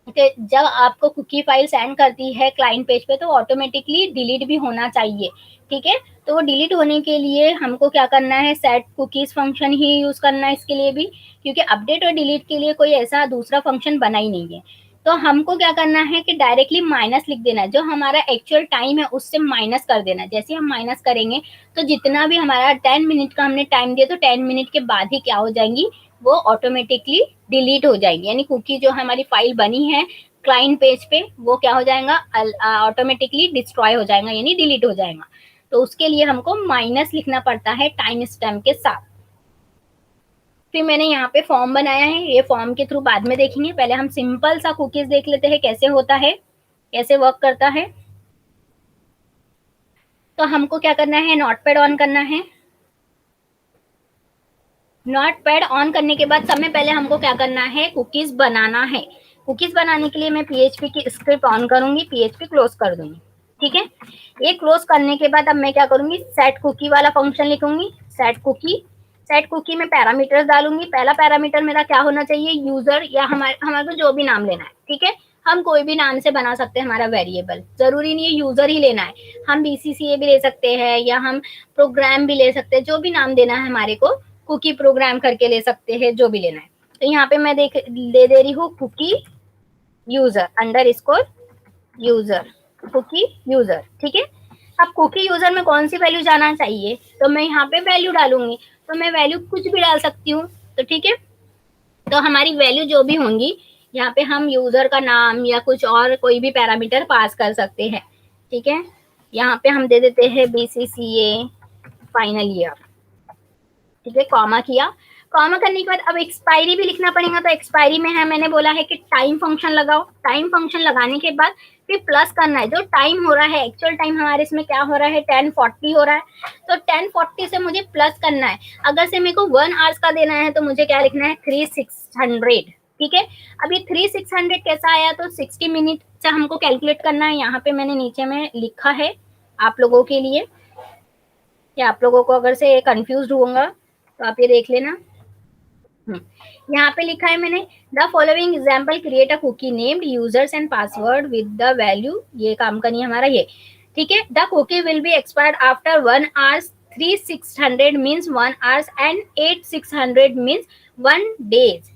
कि जब आपको कुकी फाइल सेंड करती है क्लाइंट पेज पे तो ऑटोमेटिकली डिलीट भी होना चाहिए। ठीक है, तो वो डिलीट होने के लिए हमको क्या करना है, सेट कुकीज फंक्शन ही यूज करना है इसके लिए भी, क्योंकि अपडेट और डिलीट के लिए कोई ऐसा दूसरा फंक्शन बना ही नहीं है। तो हमको क्या करना है कि डायरेक्टली माइनस लिख देना है, जो हमारा एक्चुअल टाइम है उससे माइनस कर देना है। जैसे हम माइनस करेंगे तो जितना भी हमारा 10 मिनट का हमने टाइम दिया, तो 10 मिनट के बाद ही क्या हो जाएंगी, वो ऑटोमेटिकली डिलीट हो जाएगी। यानी कुकी जो हमारी फाइल बनी है क्लाइंट पेज पे वो क्या हो जाएगा, ऑटोमेटिकली डिस्ट्रॉय हो जाएगा, यानी डिलीट हो जाएगा। तो उसके लिए हमको माइनस लिखना पड़ता है टाइम स्टैम्प के साथ। फिर मैंने यहाँ पे फॉर्म बनाया है, ये फॉर्म के थ्रू बाद में देखेंगे। पहले हम सिंपल सा कुकीज देख लेते हैं कैसे होता है, कैसे वर्क करता है। तो हमको क्या करना है, नोटपैड ऑन करना है। नोटपैड ऑन करने के बाद सबसे पहले हमको क्या करना है, कुकीज बनाना है। कुकीज बनाने के लिए मैं पीएचपी की स्क्रिप्ट ऑन करूंगी, पीएचपी क्लोज कर दूंगी। ठीक है, ये क्लोज करने के बाद अब मैं क्या करूंगी, सेट कुकी वाला फंक्शन लिखूंगी। सेट कुकी, सेट कुकी में पैरामीटर्स डालूंगी। पहला पैरामीटर मेरा क्या होना चाहिए, यूजर, या हमारे को जो भी नाम लेना है। ठीक है, हम कोई भी नाम से बना सकते हैं हमारा वेरिएबल, जरूरी नहीं है यूजर ही लेना है। हम बीसीसीए भी ले सकते हैं या हम प्रोग्राम भी ले सकते हैं, जो भी नाम देना है हमारे को, कुकी प्रोग्राम करके ले सकते हैं, जो भी लेना है। तो यहाँ पे मैं दे रही हूँ cookie user underscore user, cookie user. ठीक है, अब कुकी यूजर में कौन सी वैल्यू जाना चाहिए, तो मैं यहाँ पे वैल्यू डालूंगी। तो मैं वैल्यू कुछ भी डाल सकती हूँ। तो ठीक है, तो हमारी वैल्यू जो भी होंगी, यहाँ पे हम यूजर का नाम या कुछ और कोई भी पैरामीटर पास कर सकते हैं। ठीक है, यहाँ पे हम दे देते हैं बीसीसीए फाइनल ईयर। ठीक है, कॉमा किया। कॉमा करने के बाद अब एक्सपायरी भी लिखना पड़ेगा। तो एक्सपायरी में है, मैंने बोला है कि टाइम फंक्शन लगाओ। टाइम फंक्शन लगाने के बाद फिर प्लस करना है, जो टाइम हो रहा है, एक्चुअल टाइम हमारे इसमें क्या हो रहा है, 10:40 हो रहा है। तो 10:40 से मुझे प्लस करना है। अगर से मेरे को 1 आवर्स का देना है तो मुझे क्या लिखना है, 3600। ठीक है, अभी 3600 कैसा आया, तो 60 मिनट से हमको कैलकुलेट करना है। यहाँ पे मैंने नीचे में लिखा है आप लोगों के लिए, कि आप लोगों को अगर से कंफ्यूज होगा तो आप ये देख लेना। यहाँ पे लिखा है मैंने, the following example create a cookie named users and password with the value, ये काम करनी है हमारा ये, ठीक है। The cookie will be expired after 1 hours, 3600 means 1 hours and 8600 means 1 days.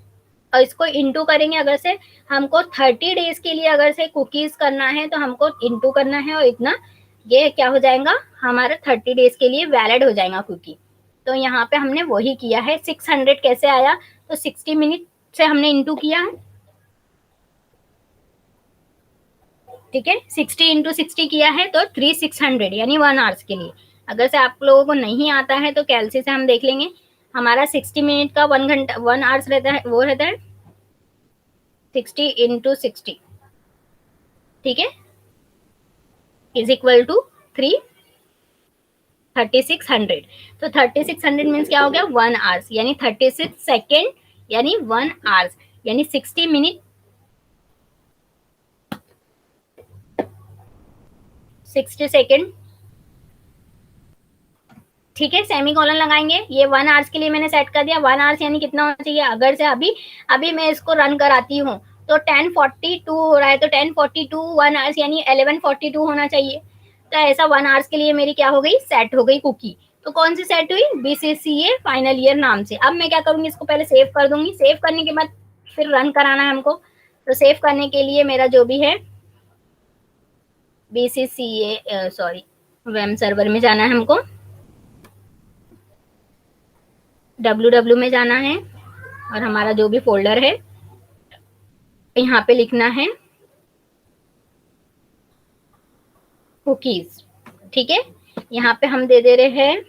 और इसको इंटू करेंगे, अगर से हमको 30 डेज के लिए अगर से कुकीज करना है तो हमको इंटू करना है, और इतना ये क्या हो जाएगा हमारा 30 डेज के लिए वैलिड हो जाएगा कुकी। तो यहाँ पे हमने वही किया है। 600 कैसे आया, तो 60 मिनट से हमने इंटू किया है, ठीक है। 60 × 60 किया है तो 3600 यानी 1 आवर्स के लिए। अगर से आप लोगों को नहीं आता है तो कैलसी से हम देख लेंगे। हमारा 60 मिनट का 1 घंटा 1 आवर्स रहता है, वो रहता है 60 × 60, ठीक है, इज इक्वल टू 3600। तो 3600 मीन्स क्या हो गया 1 आवर्स, यानी 36 सेकेंड यानी 1 आवर्स, यानी 60 मिनट 60 सेकेंड, ठीक है। सेमी कॉलन लगाएंगे, ये 1 आवर्स के लिए मैंने सेट कर दिया। 1 आवर्स यानी कितना होना चाहिए, अगर से अभी अभी मैं इसको रन कराती हूँ तो 10:42 हो रहा है, तो 10:42 1 आवर्स यानी 11:42 होना चाहिए। तो ऐसा 1 आवर्स के लिए मेरी क्या हो गई, सेट हो गई कुकी। तो कौन सी सेट हुई, BCCA फाइनल ईयर नाम से। अब मैं क्या करूंगी, इसको पहले सेव कर दूंगी। सेव करने के बाद फिर रन कराना है हमको। तो सेव करने के लिए मेरा जो भी है BCCA सॉरी वेम सर्वर में जाना है हमको, www में जाना है, और हमारा जो भी फोल्डर है यहाँ पे लिखना है कुकीज, ठीक है। यहाँ पे हम दे दे रहे हैं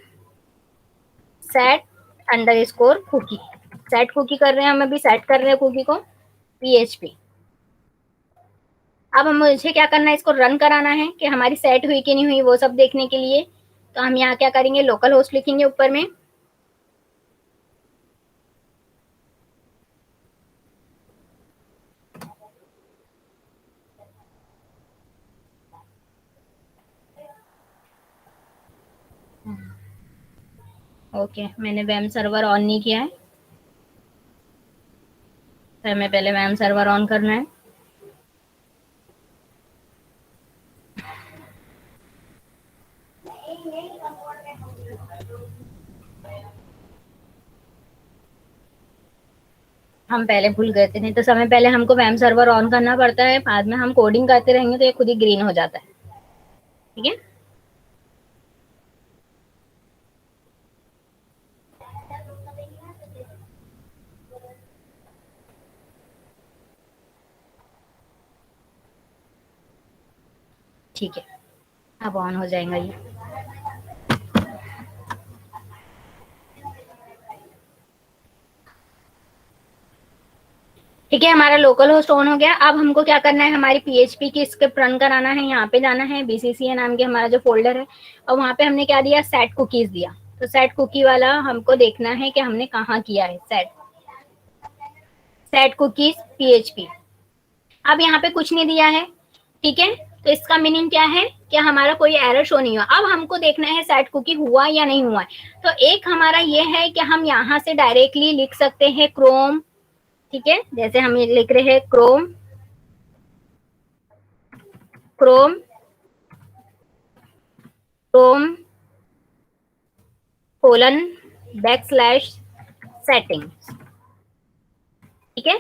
set_cookie, सेट कुकी कर रहे हैं हम, अभी सेट कर रहे हैं कुकी को PHP। अब हम मुझे क्या करना है, इसको रन कराना है कि हमारी सेट हुई कि नहीं हुई, वो सब देखने के लिए। तो हम यहाँ क्या करेंगे, लोकल होस्ट लिखेंगे ऊपर में, ओके। मैंने वेम सर्वर ऑन नहीं किया है, तो हमें पहले वेम सर्वर ऑन करना है। हम पहले भूल गए थे, नहीं तो समय पहले हमको वेम सर्वर ऑन करना पड़ता है, बाद में हम कोडिंग करते रहेंगे तो ये खुद ही ग्रीन हो जाता है, ठीक है। ठीक है, अब ऑन हो जाएगा ये। ठीक है, हमारा लोकल होस्ट ऑन हो गया। अब हमको क्या करना है, हमारी PHP की स्क्रिप्ट रन कराना है। यहाँ पे जाना है, BCCA नाम के हमारा जो फोल्डर है, और वहाँ पे हमने क्या दिया, सेट कुकीज दिया। तो सेट कुकी वाला हमको देखना है कि हमने कहाँ किया है, सेट कुकीज PHP। अब यहाँ पे कुछ नहीं दिया है, ठीक है। तो इसका मीनिंग क्या है कि हमारा कोई एरर शो नहीं हुआ। अब हमको देखना है सेट कुकी हुआ या नहीं हुआ है। तो एक हमारा ये है कि हम यहाँ से डायरेक्टली लिख सकते हैं क्रोम, ठीक है। जैसे हम ये लिख रहे हैं क्रोम क्रोम क्रोम :\settings, ठीक है,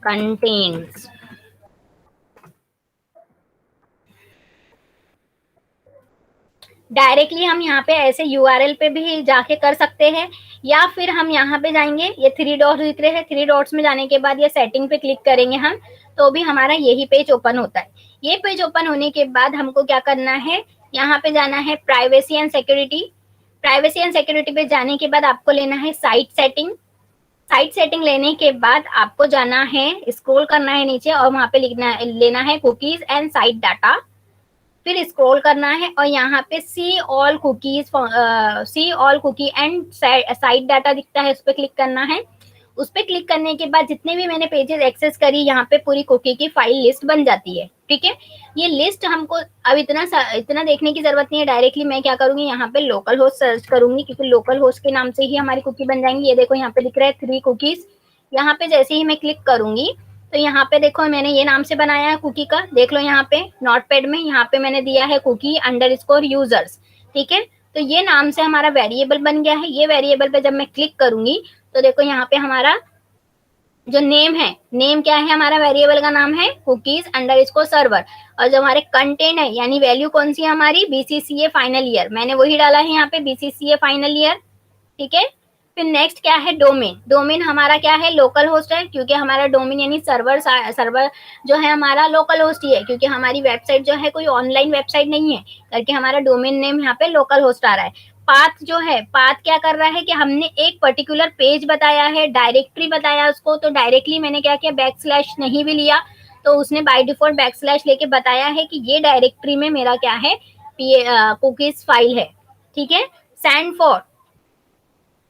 \contains। डायरेक्टली हम यहाँ पे ऐसे URL पे भी जाके कर सकते हैं, या फिर हम यहाँ पे जाएंगे, ये 3 डॉट्स दिख रहे हैं, 3 डॉट्स में जाने के बाद ये सेटिंग पे क्लिक करेंगे हम, तो भी हमारा यही पेज ओपन होता है। ये पेज ओपन होने के बाद हमको क्या करना है, यहाँ पे जाना है privacy and security. Privacy and security पे जाने के बाद आपको लेना है साइट सेटिंग। साइट सेटिंग लेने के बाद आपको जाना है, स्क्रॉल करना है नीचे, और वहां पे लेना है कुकीज एंड साइट डाटा। फिर स्क्रॉल करना है और यहाँ पे see all cookie and site data दिखता है, उस पर क्लिक करना है। उस पर क्लिक करने के बाद जितने भी मैंने पेजेस एक्सेस करी यहाँ पे पूरी कुकी की फाइल लिस्ट बन जाती है। ठीक है, ये लिस्ट हमको अब इतना देखने की जरूरत नहीं है। डायरेक्टली मैं क्या करूंगी, यहाँ पे लोकल होस्ट सर्च करूंगी, क्योंकि लोकल होस्ट के नाम से ही हमारी कुकी बन जाएंगी। ये देखो यहाँ पे लिख रहा है 3 कुकीज। यहाँ पे जैसे ही मैं क्लिक करूंगी तो यहाँ पे देखो मैंने ये नाम से बनाया है कुकी का, देख लो यहाँ पे नोटपैड में, यहाँ पे मैंने दिया है कुकी अंडरस्कोर यूजर्स। ठीक है, तो ये नाम से हमारा वेरिएबल बन गया है। ये वेरिएबल पे जब मैं क्लिक करूंगी तो देखो यहाँ पे हमारा जो नेम है, नेम क्या है, हमारा वेरिएबल का नाम है कुकीज अंडरस्कोर सर्वर। और जो हमारे कंटेंट है यानी वैल्यू कौन सी है हमारी, बीसीसीए फाइनल ईयर, मैंने वही डाला है यहाँ पे बीसीसीए फाइनल ईयर। ठीक है, फिर नेक्स्ट क्या है, डोमेन। डोमेन हमारा क्या है, लोकल होस्ट है, क्योंकि हमारा डोमेन यानी सर्वर जो है हमारा लोकल होस्ट ही है, क्योंकि हमारी वेबसाइट जो है कोई ऑनलाइन वेबसाइट नहीं है, करके हमारा डोमेन नेम यहाँ पे लोकल होस्ट आ रहा है। पाथ जो है, पाथ क्या कर रहा है कि हमने एक पर्टिकुलर पेज बताया है, डायरेक्टरी बताया उसको, तो डायरेक्टली मैंने क्या किया, बैकस्लैश नहीं भी लिया, तो उसने बाय डिफॉल्ट बैकस्लैश लेके बताया है कि ये डायरेक्टरी में मेरा क्या है, कुकीज फाइल है। ठीक है, सेंड फॉर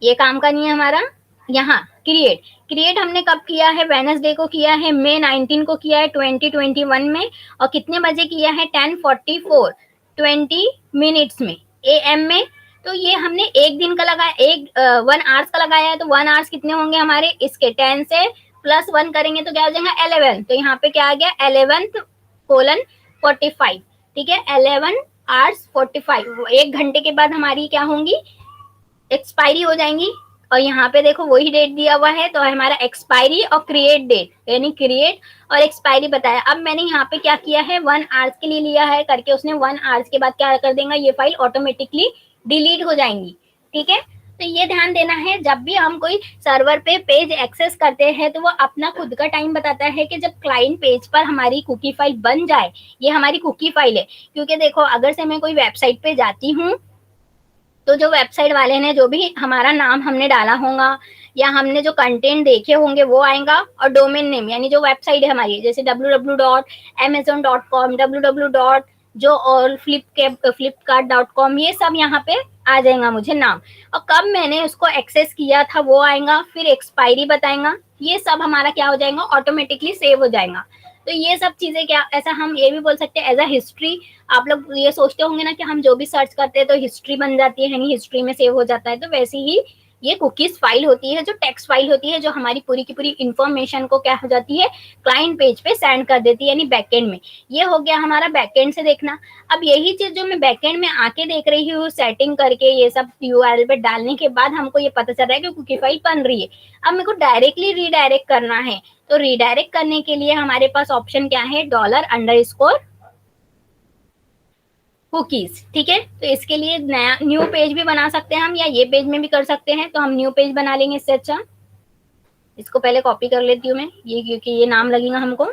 ये काम का नहीं है हमारा। यहाँ क्रिएट, क्रिएट हमने कब किया है, वेडनेसडे को किया है, मई 19 को किया है 2021 में, और कितने बजे किया है, 10:44 20 मिनट्स में, AM में। तो ये हमने एक दिन का लगाया, 1 आवर्स का लगाया है, तो 1 आवर्स कितने होंगे हमारे, इसके 10 से +1 करेंगे तो क्या हो जाएगा 11। तो यहाँ पे क्या आ गया 11:45। ठीक है, 11 आवर्स 45, 1 घंटे के बाद हमारी क्या होंगी, एक्सपायरी हो जाएंगी। और यहाँ पे देखो वही डेट दिया हुआ है, तो हमारा एक्सपायरी और क्रिएट डेट, यानी क्रिएट और एक्सपायरी बताया। अब मैंने यहाँ पे क्या किया है, 1 आवर्स के लिए लिया है करके, उसने 1 आवर्स के बाद क्या कर देगा, ये फाइल ऑटोमेटिकली डिलीट हो जाएंगी। ठीक है, तो ये ध्यान देना है, जब भी हम कोई सर्वर पे पेज एक्सेस करते हैं तो वो अपना खुद का टाइम बताता है कि जब क्लाइंट पेज पर हमारी कुकी फाइल बन जाए, ये हमारी कुकी फाइल है। क्योंकि देखो अगर से मैं कोई वेबसाइट पे जाती हूँ तो जो वेबसाइट वाले ने जो भी हमारा नाम हमने डाला होगा या हमने जो कंटेंट देखे होंगे वो आएगा, और डोमेन नेम यानी जो वेबसाइट है हमारी, जैसे www.amazon.com, www. जो और flipkart.com, ये सब यहाँ पे आ जाएगा मुझे नाम, और कब मैंने उसको एक्सेस किया था वो आएगा, फिर एक्सपायरी बताएगा, ये सब हमारा क्या हो जाएगा, ऑटोमेटिकली सेव हो जाएगा। तो ये सब चीजें क्या, ऐसा हम ये भी बोल सकते हैं एज अ हिस्ट्री। आप लोग ये सोचते होंगे ना कि हम जो भी सर्च करते हैं तो हिस्ट्री बन जाती है, यानी हिस्ट्री में सेव हो जाता है, तो वैसे ही ये कुकीज फाइल होती है, जो टेक्स्ट फाइल होती है, जो हमारी पूरी की पूरी इंफॉर्मेशन को क्या हो जाती है, क्लाइंट पेज पे सेंड कर देती है, यानी बैकएंड में। ये हो गया हमारा बैकएंड से देखना। अब यही चीज जो मैं बैकएंड में आके देख रही हूँ, सेटिंग करके ये सब URL पे डालने के बाद हमको ये पता चल रहा है कि कुकी फाइल बन रही है। अब मेरे को डायरेक्टली रीडायरेक्ट करना है, तो रीडायरेक्ट करने के लिए हमारे पास ऑप्शन क्या है, $_ कुकीज। ठीक है, तो इसके लिए नया न्यू पेज भी बना सकते हैं हम, या ये पेज में भी कर सकते हैं, तो हम न्यू पेज बना लेंगे। इससे अच्छा इसको पहले कॉपी कर लेती हूँ मैं, ये क्योंकि ये नाम लगेगा हमको,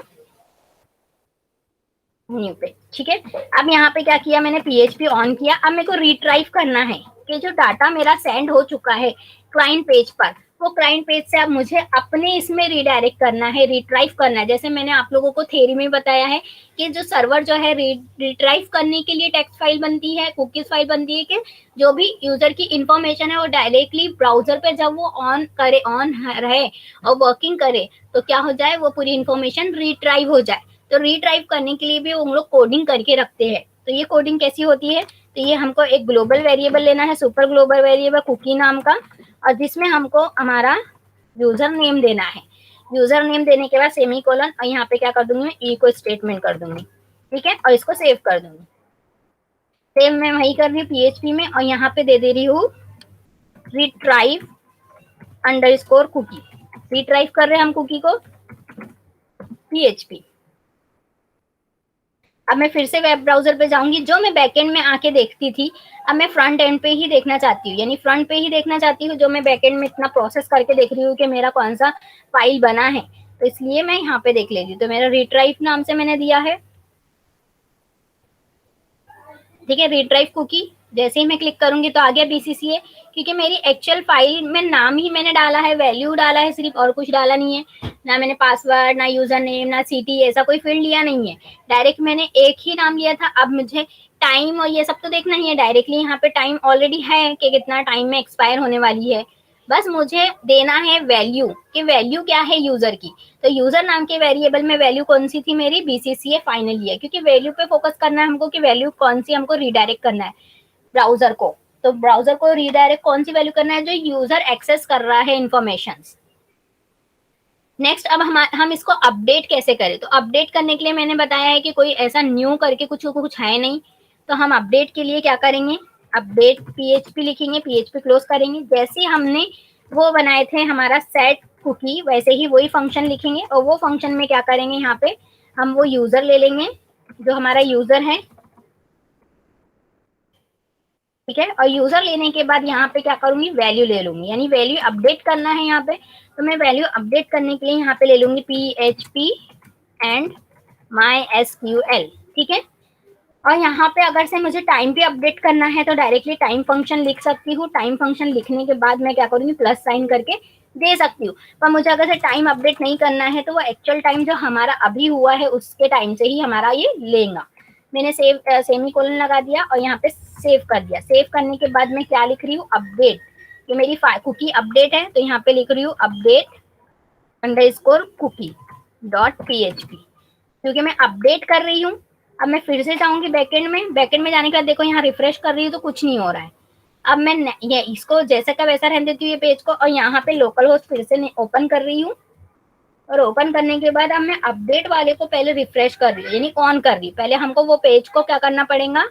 न्यू पेज। ठीक है, अब यहाँ पे क्या किया मैंने, PHP ऑन किया। अब मेरे को रिट्राइव करना है कि जो डाटा मेरा सेंड हो चुका है क्लाइंट पेज पर, वो क्लाइंट पेज से अब मुझे अपने इसमें रिडायरेक्ट करना है, रिट्राइव करना है। जैसे मैंने आप लोगों को थ्योरी में बताया है कि जो सर्वर जो है रिट्राइव करने के लिए टेक्स्ट फाइल बनती है, कुकीज फाइल बनती है, कि जो भी यूजर की इंफॉर्मेशन है वो डायरेक्टली ब्राउजर पे जब वो ऑन रहे और वर्किंग करे तो क्या हो जाए, वो पूरी इंफॉर्मेशन रिट्राइव हो जाए। तो रिट्राइव करने के लिए भी वो लोग कोडिंग करके रखते हैं। तो ये कोडिंग कैसी होती है, तो ये हमको एक ग्लोबल वेरिएबल लेना है, सुपर ग्लोबल वेरिएबल कुकी नाम का, और जिसमें हमको हमारा यूजर नेम देना है। यूजर नेम देने के बाद सेमीकोलन, और यहाँ पे क्या कर दूंगी मैं, इको स्टेटमेंट कर दूंगी। ठीक है, और इसको सेव कर दूंगी। सेव मैं वही कर रही हूँ PHP में, और यहाँ पे दे रही हूँ रिट्राइव अंडरस्कोर कुकी। रिट्राइव कर रहे हैं हम कुकी को PHP। अब मैं फिर से वेब ब्राउजर पे जाऊंगी, जो मैं बैकएंड में आके देखती थी, अब मैं फ्रंट एंड पे ही देखना चाहती हूँ, यानी फ्रंट पे ही देखना चाहती हूँ, जो मैं बैकएंड में इतना प्रोसेस करके देख रही हूँ कि मेरा कौन सा फाइल बना है, तो इसलिए मैं यहाँ पे देख लेती हूँ। तो मेरा रिट्राइव नाम से मैंने दिया है। ठीक है, रिट्राइव कुकी, जैसे ही मैं क्लिक करूंगी तो आ गया BCCA, क्योंकि मेरी एक्चुअल फाइल में नाम ही मैंने डाला है, वैल्यू डाला है सिर्फ, और कुछ डाला नहीं है। ना मैंने पासवर्ड, ना यूजर नेम, ना सिटी, ऐसा कोई फील्ड लिया नहीं है। डायरेक्ट मैंने एक ही नाम लिया था। अब मुझे टाइम और ये सब तो देखना ही है, डायरेक्टली यहाँ पे टाइम ऑलरेडी है कि कितना टाइम में एक्सपायर होने वाली है। बस मुझे देना है वैल्यू कि वैल्यू क्या है यूजर की। तो यूजर नाम के वेरिएबल में वैल्यू कौन सी थी मेरी, बीसीसीए फाइनल ईयर, क्योंकि वैल्यू पे फोकस करना है हमको कि वैल्यू कौन सी हमको रिडायरेक्ट करना है ब्राउजर को। तो ब्राउजर को रिडायरेक्ट कौन सी वैल्यू करना है, जो यूजर एक्सेस कर रहा है इंफॉर्मेशन। नेक्स्ट अब हम इसको अपडेट कैसे करें। तो अपडेट करने के लिए मैंने बताया है कि कोई ऐसा न्यू करके कुछ है नहीं। तो हम अपडेट के लिए क्या करेंगे, अपडेट पीएचपी लिखेंगे, पीएचपी क्लोज करेंगे। जैसे हमने वो बनाए थे हमारा सेट कुकी, वैसे ही वही फंक्शन लिखेंगे और वो फंक्शन में क्या करेंगे, यहाँ पे हम वो यूजर ले लेंगे जो हमारा यूजर है, ठीक है। और यूजर लेने के बाद यहाँ पे क्या करूंगी, वैल्यू ले लूंगी, यानी वैल्यू अपडेट करना है यहाँ पे। तो मैं वैल्यू अपडेट करने के लिए यहाँ पे ले लूंगी PHP एंड MySQL, ठीक है। और यहाँ पे अगर से मुझे टाइम पे अपडेट करना है तो डायरेक्टली टाइम फंक्शन लिख सकती हूँ। टाइम फंक्शन लिखने के बाद मैं क्या करूंगी, प्लस साइन करके दे सकती हूँ। पर मुझे अगर से टाइम अपडेट नहीं करना है तो वो एक्चुअल टाइम जो हमारा अभी हुआ है उसके टाइम से ही हमारा ये लेगा। मैंने सेमी कोलन लगा दिया और यहाँ पे सेव कर दिया। सेव करने के बाद मैं क्या लिख रही हूँ, अपडेट। ये मेरी कुकी अपडेट है तो यहाँ पे लिख रही हूँ update underscore cookie dot PHP, क्योंकि मैं अपडेट कर रही हूँ। अब मैं फिर से जाऊंगी बैकेंड में, बैकेंड में जाने के बाद देखो यहाँ रिफ्रेश कर रही हूँ तो कुछ नहीं हो रहा है। अब मैं ये इसको जैसा का वैसा रहने देती हूँ ये पेज को, और यहाँ पे लोकल होस्ट फिर से ओपन कर रही हूँ। और ओपन करने के बाद अब मैं अपडेट वाले को पहले रिफ्रेश कर रही हूँ, यानी ऑन कर रही हूँ। पहले हमको वो पेज को क्या करना पड़ेगा,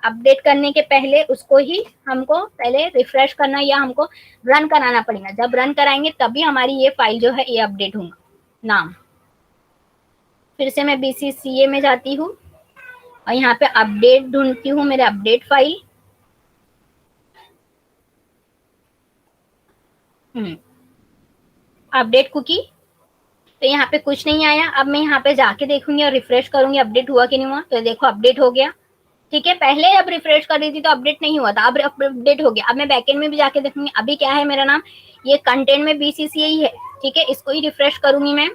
अपडेट करने के पहले उसको ही हमको पहले रिफ्रेश करना या हमको रन कराना पड़ेगा। जब रन कराएंगे तभी हमारी ये फाइल जो है ये अपडेट होगा नाम। फिर से मैं BCCA में जाती हूँ और यहाँ पे अपडेट ढूंढती हूँ, मेरे अपडेट फाइल। अपडेट कुकी, तो यहाँ पे कुछ नहीं आया। अब मैं यहाँ पे जाके देखूंगी और रिफ्रेश करूंगी अपडेट हुआ कि नहीं हुआ। तो देखो अपडेट हो गया, ठीक है। पहले अब रिफ्रेश कर रही थी तो अपडेट नहीं हुआ था, अब अपडेट हो गया। अब मैं बैकेंड में भी जाके देखूंगी अभी क्या है मेरा नाम, ये कंटेंट में BCCA ही है, ठीक है। इसको ही रिफ्रेश करूंगी मैं।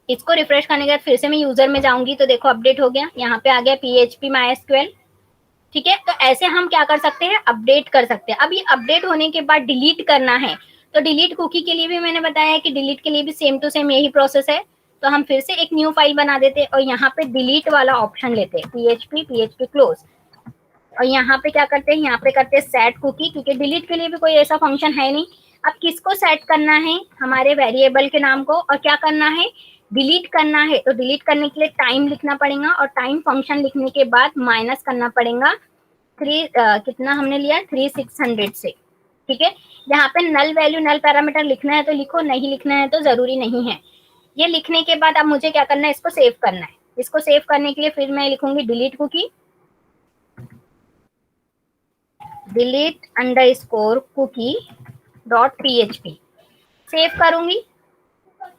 इसको रिफ्रेश करने के बाद फिर से मैं यूजर में जाऊंगी तो देखो अपडेट हो गया, यहाँ पे आ गया PHP MySQL, ठीक है। तो ऐसे हम क्या कर सकते हैं, अपडेट कर सकते हैं। अब ये अपडेट होने के बाद डिलीट करना है, तो डिलीट कुकी के लिए भी मैंने बताया है कि डिलीट के लिए भी सेम टू सेम यही प्रोसेस है। तो हम फिर से एक न्यू फाइल बना देते हैं और यहाँ पे डिलीट वाला ऑप्शन लेते हैं, PHP क्लोज। और यहाँ पे क्या करते हैं, यहाँ पे करते हैं सेट कुकी, क्योंकि डिलीट के लिए भी कोई ऐसा फंक्शन है नहीं। अब किसको सेट करना है, हमारे वेरिएबल के नाम को, और क्या करना है, डिलीट करना है। तो डिलीट करने के लिए टाइम लिखना पड़ेगा और टाइम फंक्शन लिखने के बाद माइनस करना पड़ेगा कितना हमने लिया 3600 से, ठीक है। यहाँ पे नल वैल्यू नल पैरामीटर लिखना है तो लिखो, नहीं लिखना है तो जरूरी नहीं है। ये लिखने के बाद अब मुझे क्या करना है, इसको सेव करना है। इसको सेव करने के लिए फिर मैं लिखूंगी delete cookie, delete underscore cookie dot PHP, save करूंगी।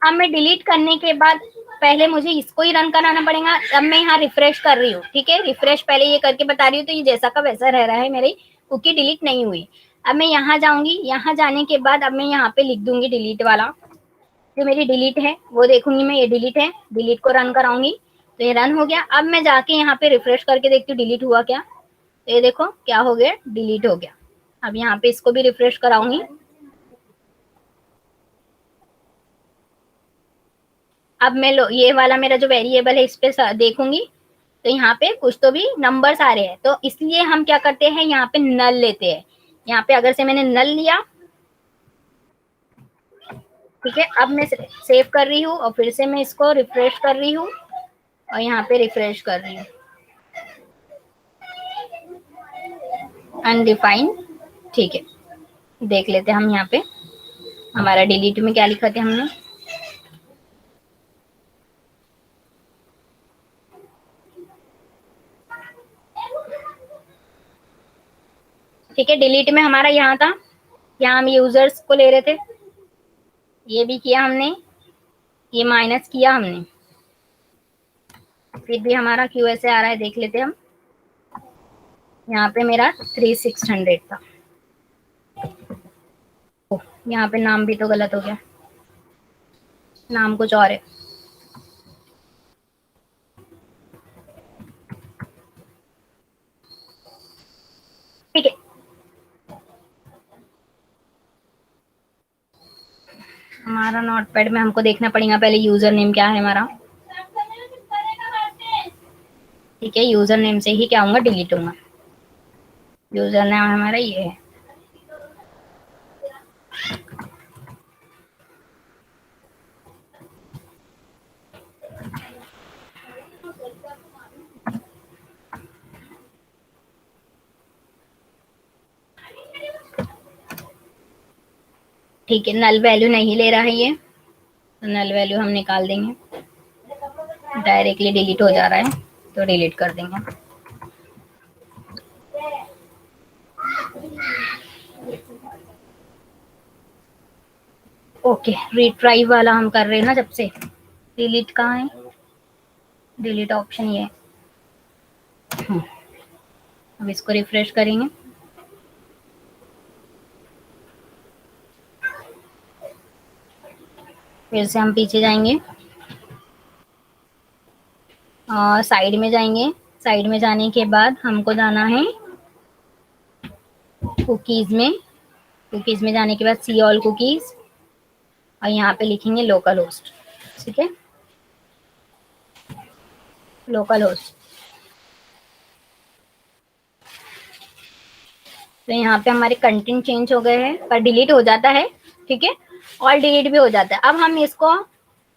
अब मैं डिलीट करने के बाद पहले मुझे इसको ही रन कराना पड़ेगा। अब मैं यहाँ रिफ्रेश कर रही हूँ, ठीक है। रिफ्रेश पहले ये करके बता रही हूँ तो ये जैसा का वैसा रह रहा है, मेरी कुकी डिलीट नहीं हुई। अब मैं यहाँ जाऊंगी, यहाँ जाने के बाद अब मैं यहाँ पे लिख दूंगी डिलीट वाला, जो मेरी डिलीट है वो देखूंगी मैं, ये डिलीट है, डिलीट को रन कराऊंगी तो ये रन हो गया। अब मैं जाके यहाँ पे रिफ्रेश करके देखती हूँ डिलीट हुआ क्या, तो ये देखो क्या हो गया, डिलीट हो गया। अब यहाँ पे इसको भी रिफ्रेश कराऊंगी। अब मैं ये वाला मेरा जो वेरिएबल है इस पे देखूंगी तो यहाँ पे कुछ तो भी नंबर्स आ रहे हैं, तो इसलिए हम क्या करते हैं, यहाँ पे नल लेते हैं। यहाँ पे अगर से मैंने नल लिया, ठीक है। अब मैं सेव कर रही हूँ और फिर से मैं इसको रिफ्रेश कर रही हूँ और यहाँ पे रिफ्रेश कर रही हूँ, अनडिफाइंड, ठीक है। देख लेते हैं हम यहाँ पे हमारा डिलीट में क्या लिखा था हमने, ठीक है। डिलीट में हमारा यहाँ था, यहाँ हम यूजर्स को ले रहे थे, ये भी किया हमने, ये माइनस किया हमने, फिर भी हमारा क्यों ऐसे आ रहा है देख लेते हैं हम। यहाँ पे मेरा 3600 था, यहाँ पे नाम भी तो गलत हो गया, नाम कुछ और है। ठीक है, हमारा नोटपैड में हमको देखना पड़ेगा पहले यूजर नेम क्या है हमारा। ठीक है, यूजर नेम से ही क्या होगा, डिलीट होगा। यूजर नेम हमारा ये है। ठीक है, नल वैल्यू नहीं ले रहा है ये, तो नल वैल्यू हम निकाल देंगे। डायरेक्टली डिलीट हो जा रहा है तो डिलीट कर देंगे। ओके, रिट्राई वाला हम कर रहे हैं ना जब से। डिलीट कहाँ है, डिलीट ऑप्शन ये है। अब इसको रिफ्रेश करेंगे। फिर से हम पीछे जाएंगे और साइड में जाएंगे। साइड में जाने के बाद हमको जाना है कुकीज में। कुकीज में जाने के बाद सी ऑल कुकीज, और यहाँ पे लिखेंगे लोकल होस्ट। ठीक है, लोकल होस्ट। तो यहाँ पे हमारे कंटेंट चेंज हो गए हैं, पर डिलीट हो जाता है। ठीक है, और डिलीट भी हो जाता है। अब हम इसको,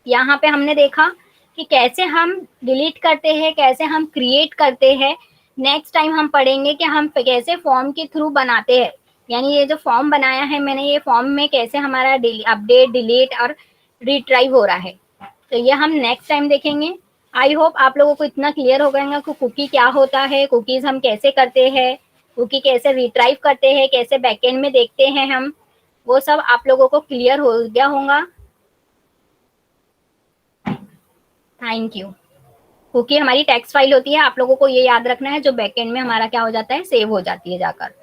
यहाँ पे हमने देखा कि कैसे हम डिलीट करते हैं, कैसे हम क्रिएट करते हैं। नेक्स्ट टाइम हम पढ़ेंगे कि हम कैसे फॉर्म के थ्रू बनाते हैं। यानी ये जो फॉर्म बनाया है मैंने, ये फॉर्म में कैसे हमारा अपडेट, डिलीट और रिट्राइव हो रहा है, तो ये हम नेक्स्ट टाइम देखेंगे। आई होप आप लोगों को इतना क्लियर हो गएगा कि कुकी क्या होता है, कुकीज हम कैसे करते हैं, कुकी कैसे रिट्राइव करते हैं, कैसे बैकएंड में देखते हैं हम, वो सब आप लोगों को क्लियर हो गया होगा। Thank you. कुकी हमारी टेक्स्ट फाइल होती है, आप लोगों को ये याद रखना है, जो बैकएंड में हमारा क्या हो जाता है, सेव हो जाती है जाकर।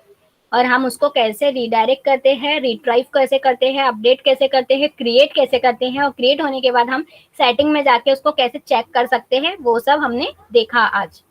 और हम उसको कैसे रिडायरेक्ट करते हैं, रिट्राइव कैसे करते हैं, अपडेट कैसे करते हैं, क्रिएट कैसे करते हैं, और क्रिएट होने के बाद हम सेटिंग में जाके उसको कैसे चेक कर सकते हैं, वो सब हमने देखा आज।